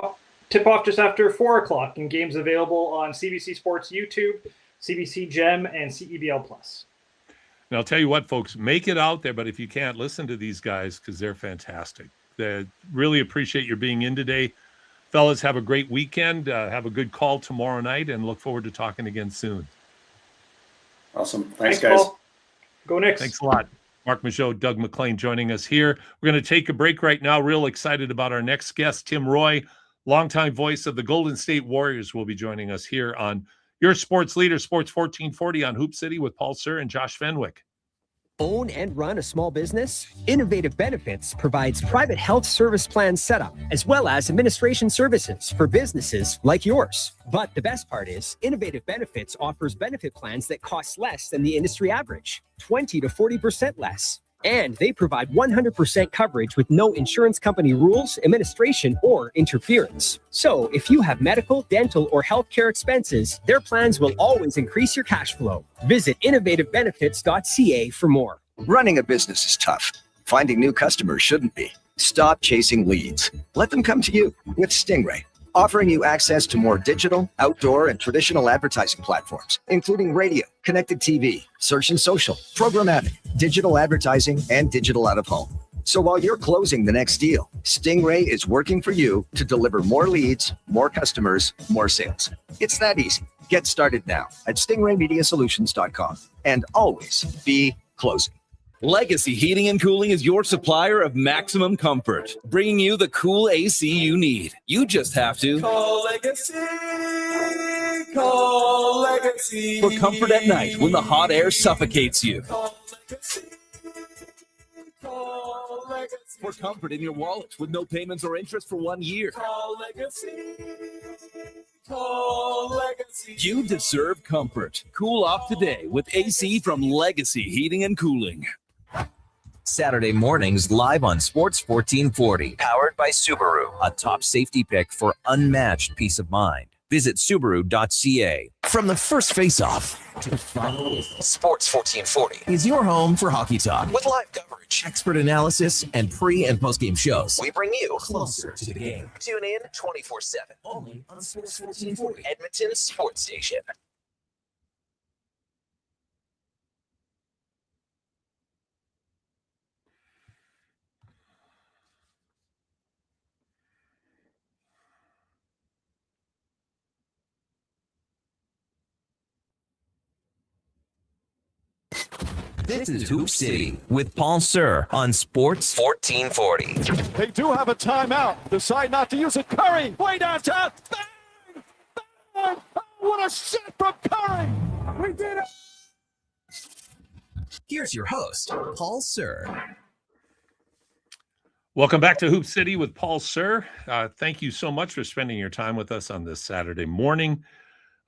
Tip off just after 4 o'clock, and games available on CBC Sports YouTube, CBC Gem, and CEBL Plus. And I'll tell you what, folks, make it out there. But if you can't, listen to these guys because they're fantastic. They really appreciate your being in today. Fellas, have a great weekend. Have a good call tomorrow night, and look forward to talking again soon. Awesome. Thanks guys. Paul. Go Knicks. Thanks a lot. Mark Michaud, Doug MacLean joining us here. We're going to take a break right now. Real excited about our next guest, Tim Roye, longtime voice of the Golden State Warriors, will be joining us here on your sports leader, Sports 1440 on Hoop City with Paul Sir and Josh Fenwick. Own and run a small business? Innovative Benefits provides private health service plan setup, as well as administration services for businesses like yours. But the best part is, Innovative Benefits offers benefit plans that cost less than the industry average, 20 to 40% less. And they provide 100% coverage with no insurance company rules, administration, or interference. So if you have medical, dental, or healthcare expenses, their plans will always increase your cash flow. Visit innovativebenefits.ca for more. Running a business is tough. Finding new customers shouldn't be. Stop chasing leads. Let them come to you with Stingray, offering you access to more digital, outdoor, and traditional advertising platforms, including radio, connected TV, search and social, programmatic, digital advertising, and digital out-of-home. So while you're closing the next deal, Stingray is working for you to deliver more leads, more customers, more sales. It's that easy. Get started now at stingraymediasolutions.com and always be closing. Legacy Heating and Cooling is your supplier of maximum comfort, bringing you the cool AC you need. You just have to call Legacy. Call Legacy. For comfort at night when the hot air suffocates you. Call Legacy. Call Legacy. For comfort in your wallet with no payments or interest for 1 year. Call Legacy. Call Legacy. You deserve comfort. Cool off today with AC from Legacy Heating and Cooling. Saturday mornings live on Sports 1440. Powered by Subaru. A top safety pick for unmatched peace of mind. Visit Subaru.ca. From the first face-off to the final whistle, Sports 1440 is your home for hockey talk. With live coverage, expert analysis, and pre- and post-game shows. We bring you closer to the game. Tune in 24/7. Only on Sports 1440. Edmonton's sports station. This is Hoop City with Paul Sir on Sports 1440. They do have a timeout. Decide not to use it. Curry, way downtown. Bang! Bang! Oh, what a shot from Curry! We did it! Here's your host, Paul Sir. Welcome back to Hoop City with Paul Sir. Thank you so much for spending your time with us on this Saturday morning.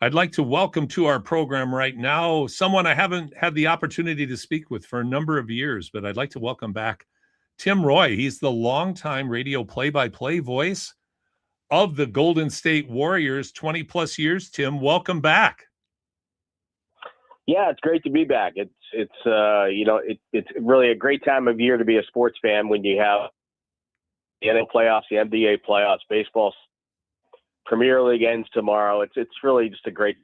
I'd like to welcome to our program right now someone I haven't had the opportunity to speak with for a number of years, but I'd like to welcome back Tim Roye. He's the longtime radio play-by-play voice of the Golden State Warriors, 20 plus years. Tim, welcome back. Yeah, it's great to be back. It's really a great time of year to be a sports fan when you have the NFL playoffs, the NBA playoffs, baseball, Premier League ends tomorrow. It's really just a great.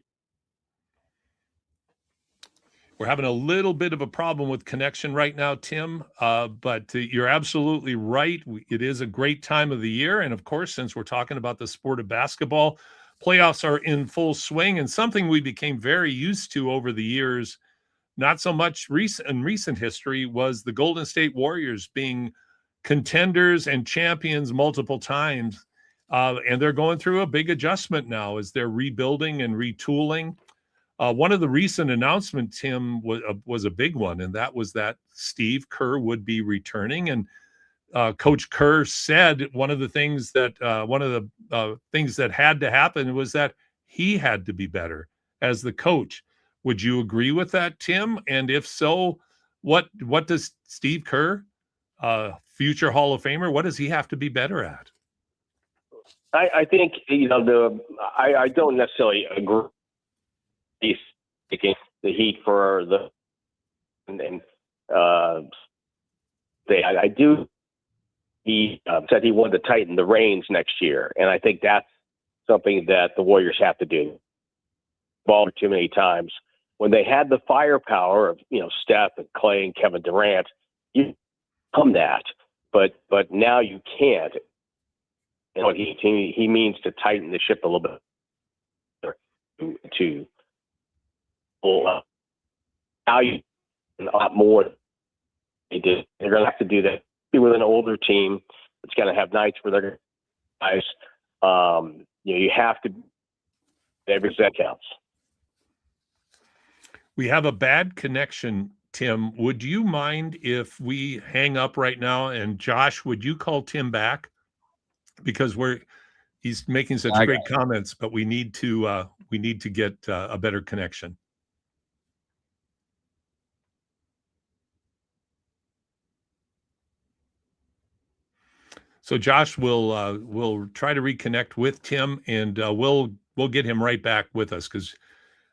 We're having a little bit of a problem with connection right now, Tim, but you're absolutely right. It is a great time of the year. And of course, since we're talking about the sport of basketball, playoffs are in full swing, and something we became very used to over the years, not so much in recent history, was the Golden State Warriors being contenders and champions multiple times. and they're going through a big adjustment now as they're rebuilding and retooling. One of the recent announcements, Tim, was a big one, and that was that Steve Kerr would be returning. And Coach Kerr said one of the things that had to happen was that he had to be better as the coach. Would you agree with that, Tim? And if so, what does Steve Kerr, future Hall of Famer, what does he have to be better at? I think, I don't necessarily agree. He's taking the heat for I do. He said he wanted to tighten the reins next year, and I think that's something that the Warriors have to do. Ball too many times when they had the firepower of Steph and Clay and Kevin Durant, you become that, but now you can't. And what he means to tighten the ship a little bit to now you a lot more. They're going to have to do that with an older team. It's going to have nights where they're guys. You have to. Every set counts. We have a bad connection, Tim. Would you mind if we hang up right now? And Josh, would you call Tim back? Because he's making such great comments, but we need to get a better connection. So Josh will try to reconnect with Tim, and we'll get him right back with us, because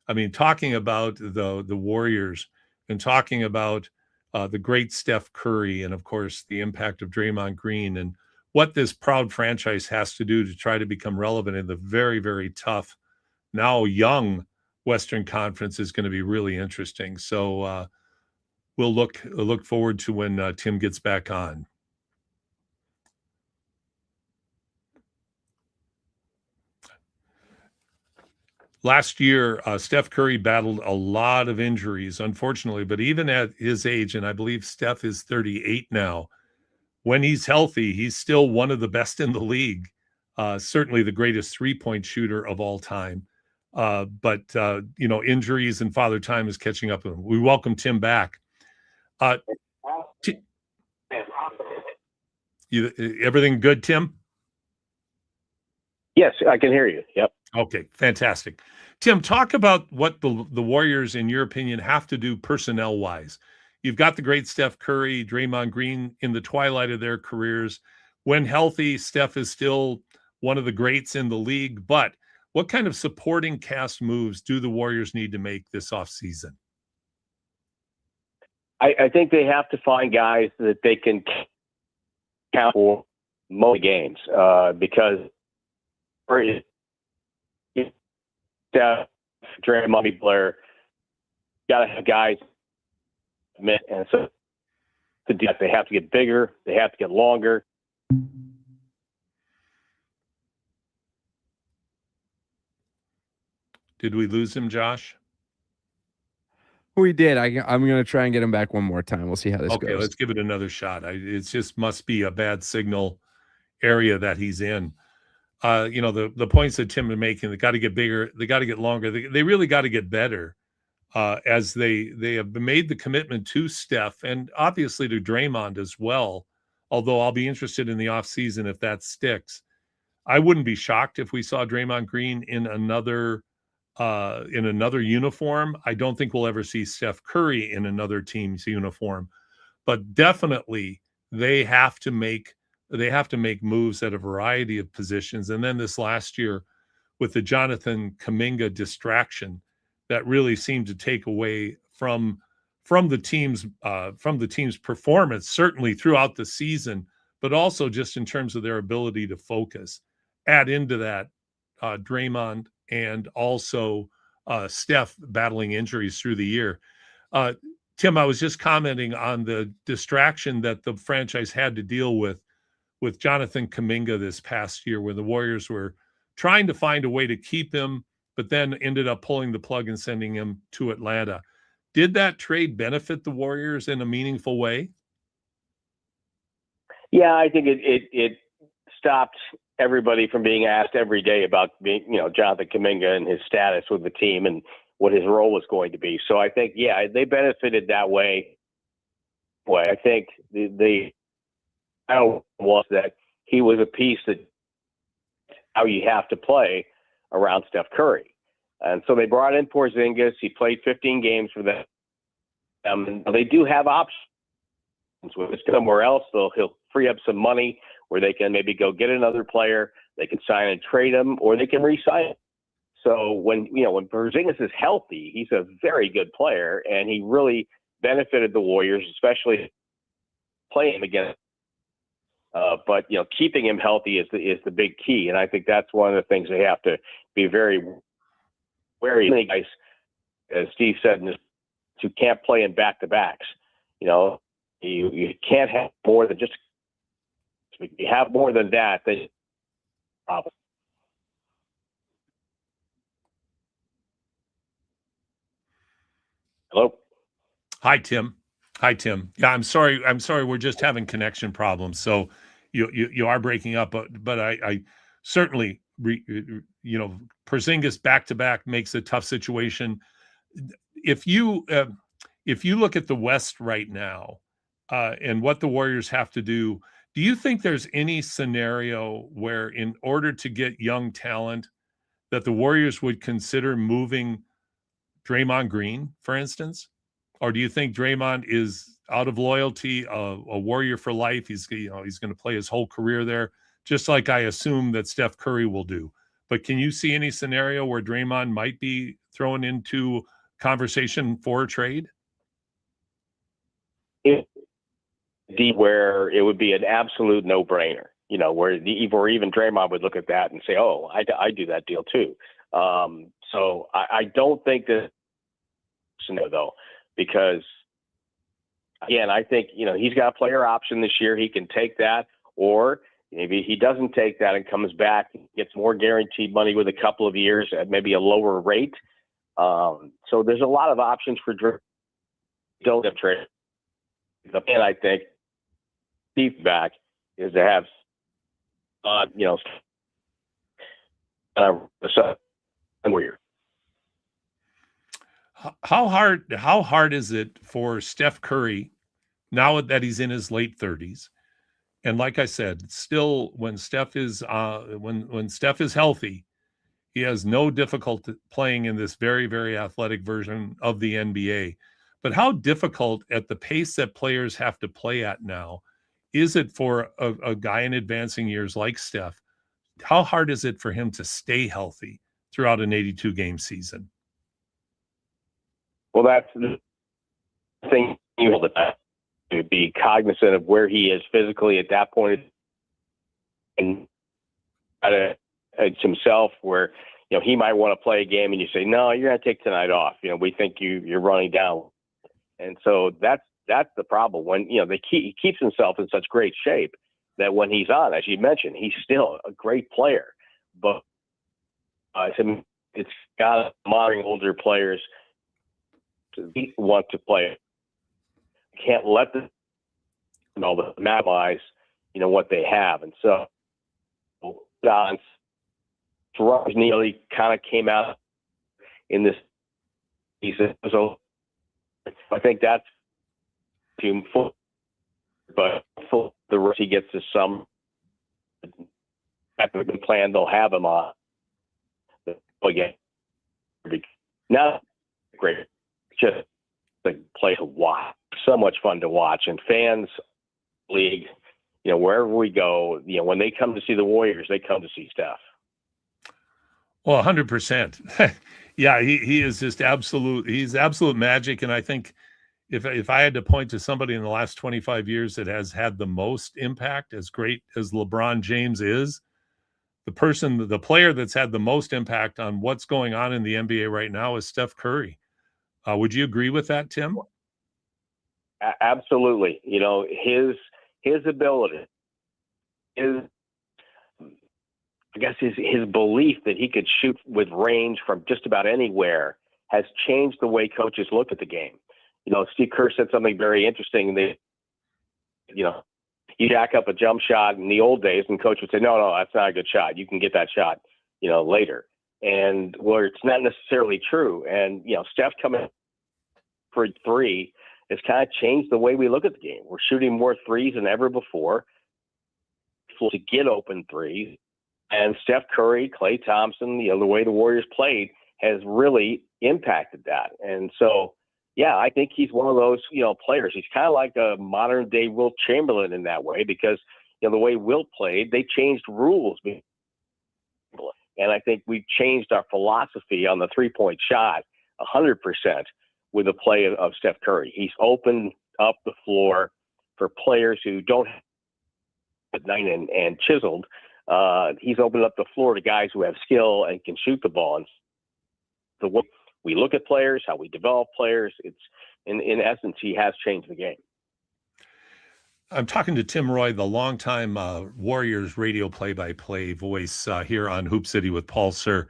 I mean, talking about the Warriors and talking about the great Steph Curry, and of course the impact of Draymond Green, and what this proud franchise has to do to try to become relevant in the very, very tough, now young Western Conference is going to be really interesting. So we'll look forward to when Tim gets back on. Last year, Steph Curry battled a lot of injuries, unfortunately, but even at his age, and I believe Steph is 38 now, when he's healthy, he's still one of the best in the league, certainly the greatest three-point shooter of all time. But injuries and Father Time is catching up with him. We welcome Tim back. Everything good, Tim? Yes, I can hear you. Yep. Okay, fantastic. Tim, talk about what the Warriors, in your opinion, have to do personnel-wise. You've got the great Steph Curry, Draymond Green in the twilight of their careers. When healthy, Steph is still one of the greats in the league. But what kind of supporting cast moves do the Warriors need to make this offseason? I think they have to find guys that they can count for most games because Steph, Draymond, Blair, got to have guys. And so to do that, they have to get bigger. They have to get longer. Did we lose him, Josh? We did. I'm going to try and get him back one more time. We'll see how this goes. Okay, let's give it another shot. It just must be a bad signal area that he's in. The points that Tim is making, they got to get bigger. They got to get longer. They really got to get better. As they have made the commitment to Steph and obviously to Draymond as well, although I'll be interested in the offseason if that sticks. I wouldn't be shocked if we saw Draymond Green in another uniform. I don't think we'll ever see Steph Curry in another team's uniform, but definitely they have to make moves at a variety of positions. And then this last year with the Jonathan Kuminga distraction, that really seemed to take away from the team's performance, certainly throughout the season, but also just in terms of their ability to focus. Add into that Draymond and also Steph battling injuries through the year. Tim, I was just commenting on the distraction that the franchise had to deal with Jonathan Kuminga this past year, where the Warriors were trying to find a way to keep him, but then ended up pulling the plug and sending him to Atlanta. Did that trade benefit the Warriors in a meaningful way? Yeah, I think it stopped everybody from being asked every day about being, Jonathan Kuminga and his status with the team and what his role was going to be. So I think, yeah, they benefited that way. Boy, I think the was that he was a piece that how you have to play around Steph Curry. And so they brought in Porzingis. He played 15 games for them. They do have options. With somewhere else, he'll free up some money where they can maybe go get another player. They can sign and trade him, or they can re-sign him. So when Porzingis is healthy, he's a very good player, and he really benefited the Warriors, especially playing against. But keeping him healthy is the big key, and I think that's one of the things they have to be very wary. Many guys, as Steve said, who can't play in back-to-backs. You can't have more than just. If you have more than that, then problem. Hello. Hi, Tim. Yeah, I'm sorry. We're just having connection problems. So you are breaking up, but I certainly, Porzingis back-to-back makes a tough situation. If you look at the West right now and what the Warriors have to do you think there's any scenario where in order to get young talent that the Warriors would consider moving Draymond Green, for instance? Or do you think Draymond is out of loyalty, a Warrior for life? He's going to play his whole career there, just like I assume that Steph Curry will do. But can you see any scenario where Draymond might be thrown into conversation for a trade? Where it would be an absolute no-brainer, where even Draymond would look at that and say, "Oh, I do that deal too." So I don't think that, though, because again, I think he's got a player option this year. He can take that, or maybe he doesn't take that and comes back, gets more guaranteed money with a couple of years at maybe a lower rate. So there's a lot of options for don't have trade. The plan, I think, Steve back is to have, weird. How hard is it for Steph Curry now that he's in his late 30s? And like I said, still when Steph is when Steph is healthy, he has no difficulty playing in this very, very athletic version of the NBA. But how difficult at the pace that players have to play at now is it for a guy in advancing years like Steph? How hard is it for him to stay healthy throughout an 82-game season? Well, that's the thing to be cognizant of where he is physically at that point, and it's himself where he might want to play a game, and you say, "No, you're going to take tonight off. We think you're running down," and so that's the problem. When he keeps himself in such great shape that when he's on, as you mentioned, he's still a great player. But it's got monitoring older players to want to play. Can't let them maximize, what they have, and so Toronto's nearly kind of came out in this season. So I think that's team full, but the rest he gets to some type of plan they'll have him on. Again, not great, just the play to watch. So much fun to watch, and fans, league, wherever we go, when they come to see the Warriors, they come to see Steph. Well, 100%. Yeah, he is just absolute. He's absolute magic, and I think if I had to point to somebody in the last 25 years that has had the most impact, as great as LeBron James is, the player that's had the most impact on what's going on in the NBA right now is Steph Curry. Would you agree with that, Tim? Absolutely. His ability, his belief that he could shoot with range from just about anywhere has changed the way coaches look at the game. Steve Kerr said something very interesting. You you jack up a jump shot in the old days, and coach would say, no, that's not a good shot. You can get that shot, later. And well, it's not necessarily true. And, Steph coming for three has kind of changed the way we look at the game. We're shooting more threes than ever before to get open threes. And Steph Curry, Klay Thompson, the way the Warriors played has really impacted that. And so, yeah, I think he's one of those, players. He's kind of like a modern day Wilt Chamberlain in that way, because, the way Wilt played, they changed rules. And I think we've changed our philosophy on the 3-point shot 100% with the play of Steph Curry. He's opened up the floor for players who don't have and chiseled. He's opened up the floor to guys who have skill and can shoot the ball. And the way we look at players, how we develop players, it's in essence, he has changed the game. I'm talking to Tim Roye, the longtime Warriors radio play-by-play voice here on Hoop City with Paul Sir.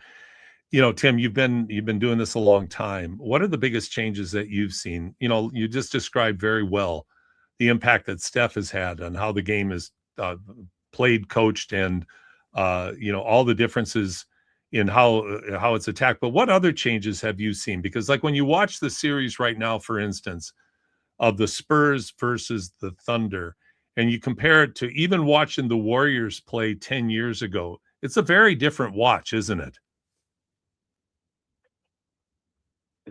Tim, you've been doing this a long time. What are the biggest changes that you've seen? You just described very well the impact that Steph has had on how the game is played, coached, and all the differences in how it's attacked. But what other changes have you seen? Because like when you watch the series right now, for instance, of the Spurs versus the Thunder, and you compare it to even watching the Warriors play 10 years ago, it's a very different watch, isn't it?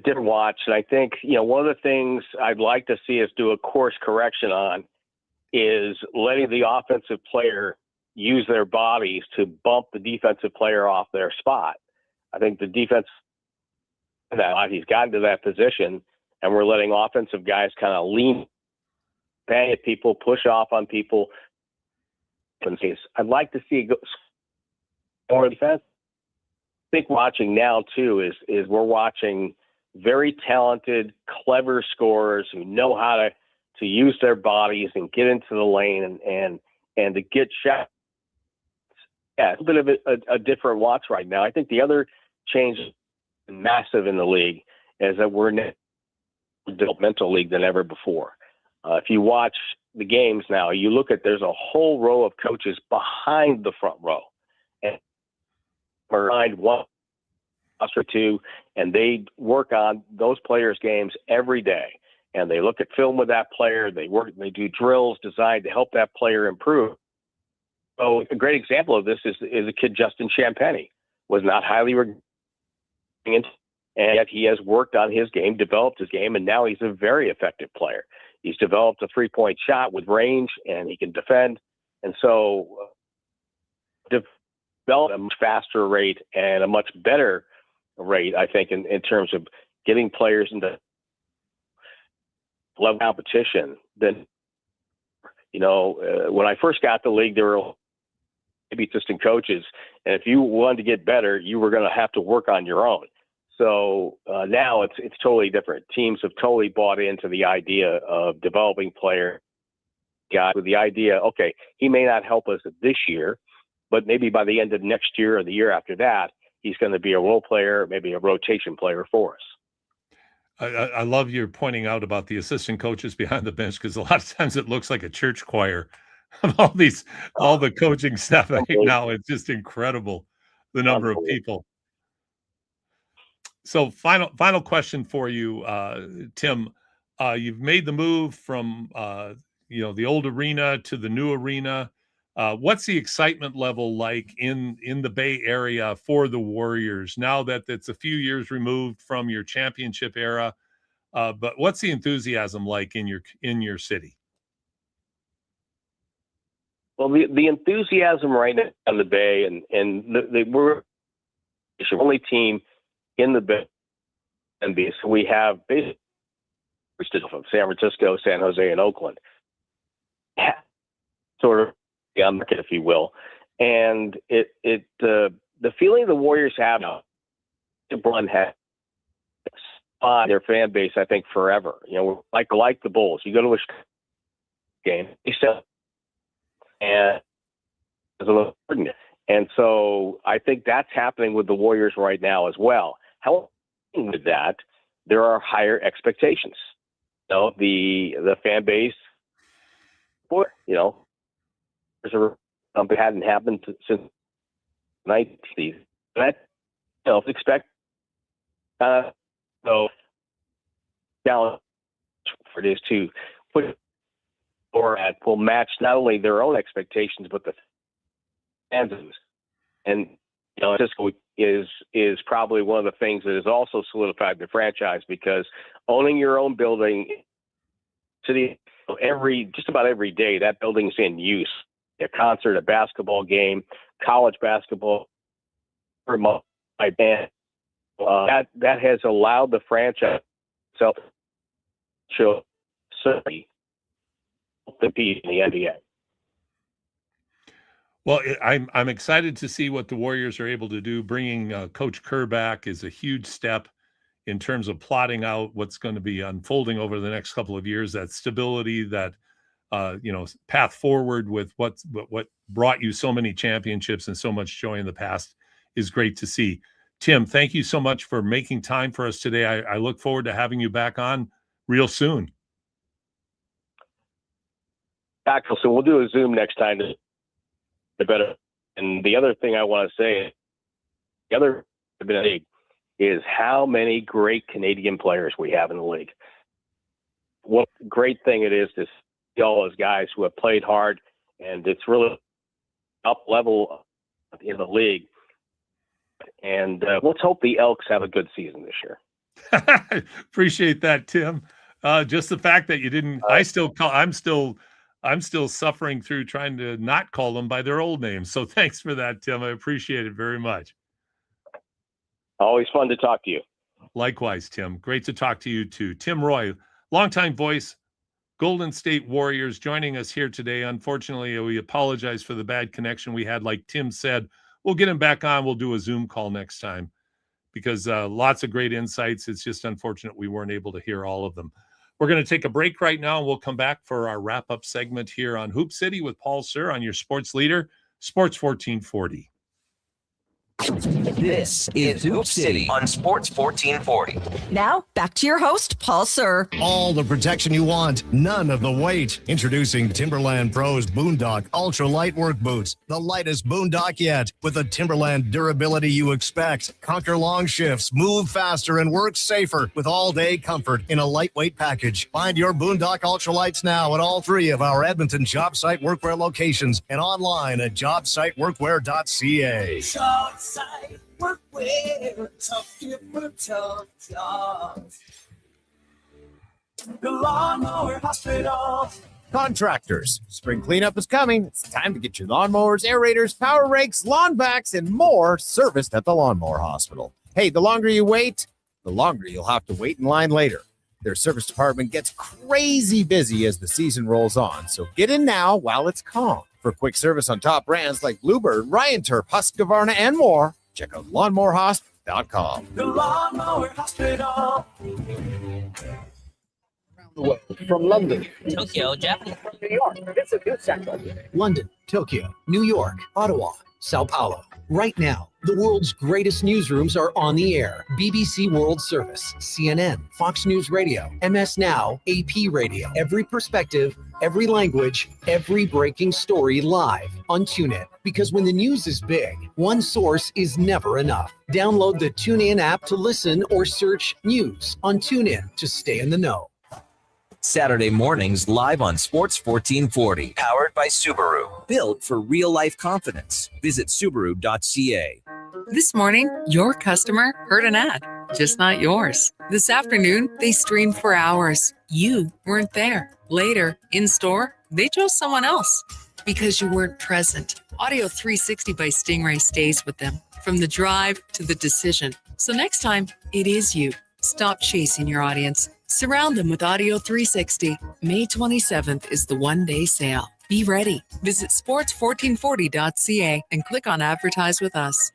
Different watch. And I think, one of the things I'd like to see us do a course correction on is letting the offensive player use their bodies to bump the defensive player off their spot. I think the defense, he's gotten to that position, and we're letting offensive guys kind of lean, bang at people, push off on people. I'd like to see more defense. I think watching now too is we're watching very talented, clever scorers who know how to use their bodies and get into the lane and to get shots. Yeah, it's a bit of a different watch right now. I think the other change massive in the league is that we're in a developmental league than ever before. If you watch the games now, you look at, there's a whole row of coaches behind the front row and behind one or two, and they work on those players' games every day. And they look at film with that player. They do drills designed to help that player improve. So a great example of this is a kid, Justin Champagnie, was not highly regarded, and yet he has worked on his game, developed his game, and now he's a very effective player. He's developed a 3-point shot with range, and he can defend. And so develop a much faster rate and a much better rate, I think, in terms of getting players into level competition. Then, when I first got the league, there were maybe assistant coaches, and if you wanted to get better, you were going to have to work on your own. So now it's totally different. Teams have totally bought into the idea of developing player guys with the idea, okay, he may not help us this year, but maybe by the end of next year or the year after that, he's going to be a role player, maybe a rotation player for us. I love your pointing out about the assistant coaches behind the bench, because a lot of times it looks like a church choir of all the coaching staff right now. It's just incredible, the number of people. So final question for you, Tim. You've made the move from the old arena to the new arena. What's the excitement level like in the Bay Area for the Warriors now that it's a few years removed from your championship era? But what's the enthusiasm like in your city? Well, the enthusiasm right now in the Bay, and we're the only team in the Bay, and so we have basically from San Francisco, San Jose, and Oakland, sort of market, if you will. And the feeling the Warriors have now, LeBron has their fan base, I think, forever. Like the Bulls. You go to a game, they sell, and so I think that's happening with the Warriors right now as well. However, with that, there are higher expectations. The fan base, It hadn't happened since 1990s. That expect so challenge for it is to put or at will match not only their own expectations but the fans. And Cisco is probably one of the things that has also solidified the franchise, because owning your own building just about every day, that building's in use. A concert, a basketball game, college basketball, my band. That has allowed the franchise itself to certainly compete in the NBA. Well, I'm excited to see what the Warriors are able to do. Bringing Coach Kerr back is a huge step in terms of plotting out what's going to be unfolding over the next couple of years. That stability, that path forward with what brought you so many championships and so much joy in the past is great to see. Tim, thank you so much for making time for us today. I look forward to having you back on real soon. So we'll do a Zoom next time to better. And the other thing I want to say, the other league is how many great Canadian players we have in the league. What a great thing it is to see all those guys who have played hard, and it's really up level in the league. And let's hope the Elks have a good season this year. Appreciate that, Tim. Just the fact that you didn't, I'm still suffering through trying to not call them by their old names. So thanks for that, Tim. I appreciate it very much. Always fun to talk to you. Likewise, Tim. Great to talk to you too. Tim Roy, longtime voice, Golden State Warriors, joining us here today. Unfortunately, we apologize for the bad connection we had. Like Tim said, we'll get him back on. We'll do a Zoom call next time, because lots of great insights. It's just unfortunate we weren't able to hear all of them. We're going to take a break right now, and we'll come back for our wrap-up segment here on Hoop City with Paul Sir on your sports leader, Sports 1440. This is Hoop City on Sports 1440. Now, back to your host, Paul Sir. All the protection you want, none of the weight. Introducing Timberland Pro's Boondock Ultra Light Work Boots, the lightest Boondock yet, with the Timberland durability you expect. Conquer long shifts, move faster, and work safer with all-day comfort in a lightweight package. Find your Boondock Ultralights now at all three of our Edmonton job site workwear locations and online at jobsiteworkwear.ca. Side workwear, tough different tough jobs. The Lawnmower Hospital. Contractors, spring cleanup is coming. It's time to get your lawnmowers, aerators, power rakes, lawn vacs, and more serviced at the Lawnmower Hospital. Hey, the longer you wait, the longer you'll have to wait in line later. Their service department gets crazy busy as the season rolls on, so get in now while it's calm. For quick service on top brands like Bluebird, Ryan Turf, Husqvarna, and more, check out lawnmowerhosp.com. The Lawnmower Hospital. From London, Tokyo, Japan, New York, it's a good central. London, Tokyo, New York, Ottawa, Sao Paulo. Right now, the world's greatest newsrooms are on the air. BBC World Service, CNN, Fox News Radio, MS Now, AP Radio. Every perspective, every language, every breaking story live on TuneIn. Because when the news is big, one source is never enough. Download the TuneIn app to listen or search news on TuneIn to stay in the know. Saturday mornings live on Sports 1440. Powered by Subaru. Built for real-life confidence. Visit Subaru.ca. This morning, your customer heard an ad, just not yours. This afternoon, they streamed for hours. You weren't there. Later, in store, they chose someone else because you weren't present. Audio 360 by Stingray stays with them from the drive to the decision. So next time, it is you. Stop chasing your audience. Surround them with Audio 360. May 27th is the one-day sale. Be ready. Visit sports1440.ca and click on Advertise with Us.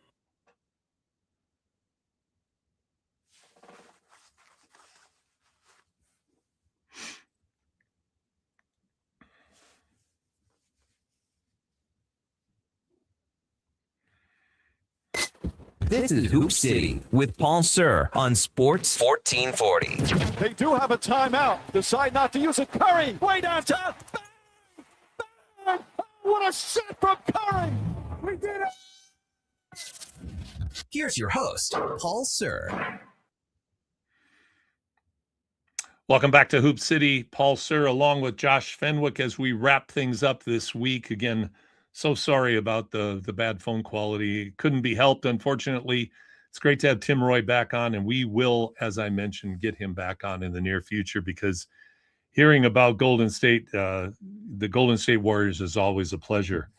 This is Hoop City with Paul Sir on Sports 1440. They do have a timeout. Decide not to use it. Curry, way downtown. Bang! Bang! Oh, what a shot from Curry. We did it. Here's your host, Paul Sir. Welcome back to Hoop City. Paul Sir, along with Josh Fenwick, as we wrap things up this week. Again, so sorry about the bad phone quality. Couldn't be helped, unfortunately. It's great to have Tim Roy back on, and we will, as I mentioned, get him back on in the near future, because hearing about Golden State, the Golden State Warriors, is always a pleasure.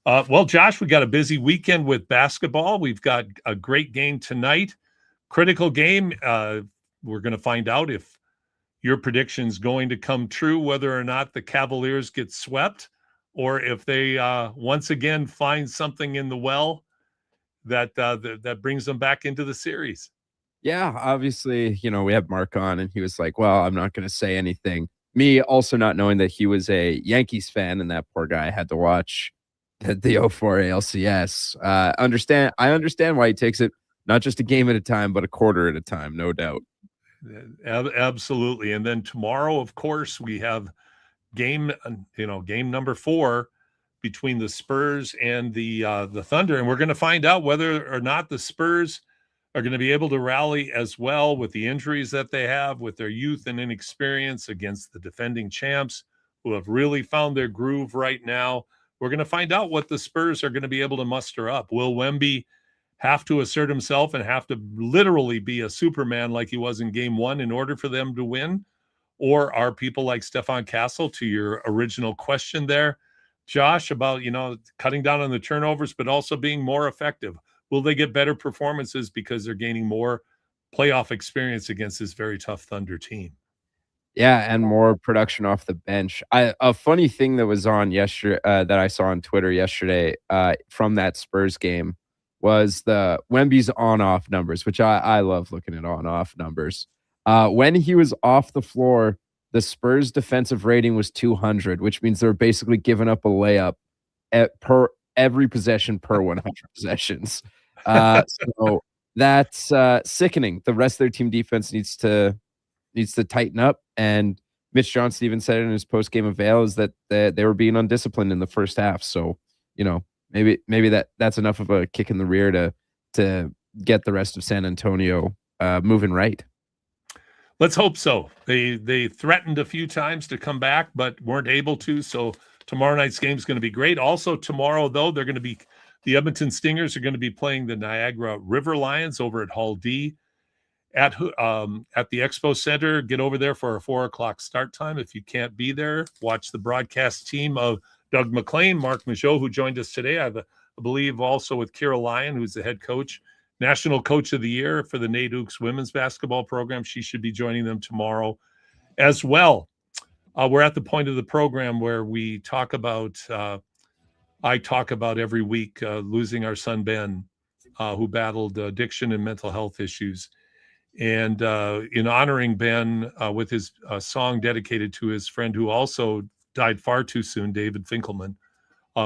Well, Josh, we got a busy weekend with basketball. We've got a great game tonight. Critical game. We're going to find out if your prediction's going to come true, whether or not the Cavaliers get swept, or if they once again find something in the well that brings them back into the series. Yeah, obviously, we had Mark on and he was like, well, I'm not going to say anything. Me also not knowing that he was a Yankees fan, and that poor guy had to watch the 04 ALCS. I understand why he takes it not just a game at a time, but a quarter at a time, no doubt. Absolutely. And then tomorrow, of course, we have game number 4 between the Spurs and the Thunder, and we're going to find out whether or not the Spurs are going to be able to rally as well with the injuries that they have, with their youth and inexperience against the defending champs, who have really found their groove right now. We're going to find out what the Spurs are going to be able to muster up. Will Wemby have to assert himself and have to literally be a Superman like he was in game 1 in order for them to win? Or are people like Stefan Castle, to your original question there, Josh, about, cutting down on the turnovers, but also being more effective? Will they get better performances because they're gaining more playoff experience against this very tough Thunder team? Yeah, and more production off the bench. A funny thing that was on yesterday, that I saw on Twitter yesterday, from that Spurs game, was the Wemby's on-off numbers, which I love looking at on-off numbers. When he was off the floor, the Spurs defensive rating was 200, which means they're basically giving up a layup per every possession per 100 possessions. So that's sickening. The rest of their team defense needs to tighten up. And Mitch Johnson even said in his post-game avail is that they were being undisciplined in the first half. So, maybe that's enough of a kick in the rear to get the rest of San Antonio moving right. Let's hope so. They threatened a few times to come back, but weren't able to. So tomorrow night's game is going to be great. Also tomorrow, though, the Edmonton Stingers are going to be playing the Niagara River Lions over at Hall D at the Expo Center. Get over there for a 4:00 start time. If you can't be there, watch the broadcast team of Doug McLean, Mark Michaud, who joined us today. I believe also with Kira Lyon, who's the head coach, National Coach of the Year for the Nate Oaks women's basketball program. She should be joining them tomorrow as well. We're at the point of the program where we talk about, I talk about every week, losing our son, Ben, who battled addiction and mental health issues. And in honoring Ben with his song dedicated to his friend who also died far too soon, David Finkelman,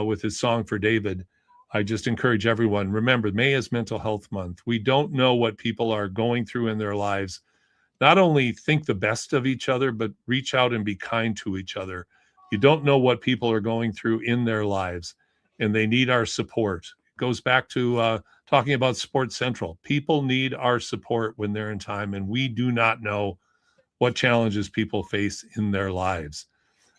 with his song for David, I just encourage everyone, remember, May is Mental Health Month. We don't know what people are going through in their lives. Not only think the best of each other, but reach out and be kind to each other. You don't know what people are going through in their lives, and they need our support. It goes back to talking about Sports Central. People need our support when they're in time, and we do not know what challenges people face in their lives.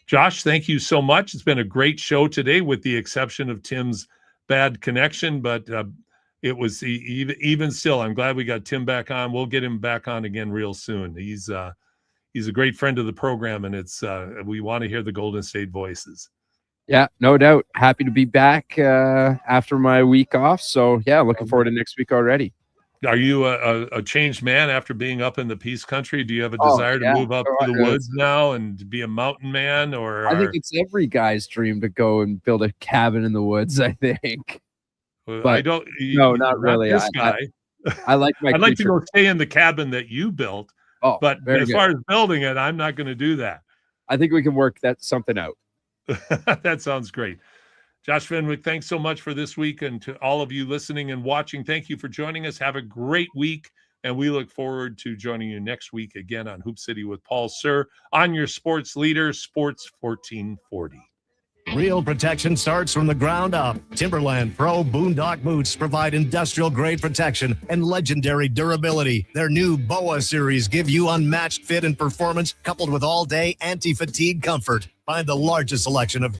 Josh, thank you so much. It's been a great show today, with the exception of Tim's bad connection, but it was even still, I'm glad we got Tim back on. We'll get him back on again real soon. He's a great friend of the program, and we want to hear the Golden State voices. Yeah, no doubt. Happy to be back after my week off. So yeah, looking forward to next week already. Are you a changed man after being up in the Peace Country? Do you have a desire to move up to the woods now and be a mountain man? Or I think it's every guy's dream to go and build a cabin in the woods, I think. But I don't. No, not really. This guy. I like my. I'd like to go stay in the cabin that you built. Oh, but as far as building it, I'm not going to do that. I think we can work something out. That sounds great. Josh Fenwick, thanks so much for this week. And to all of you listening and watching, thank you for joining us. Have a great week. And we look forward to joining you next week again on Hoop City with Paul Sir on your sports leader, Sports 1440. Real protection starts from the ground up. Timberland Pro Boondock Boots provide industrial-grade protection and legendary durability. Their new BOA series give you unmatched fit and performance coupled with all-day anti-fatigue comfort. Find the largest selection of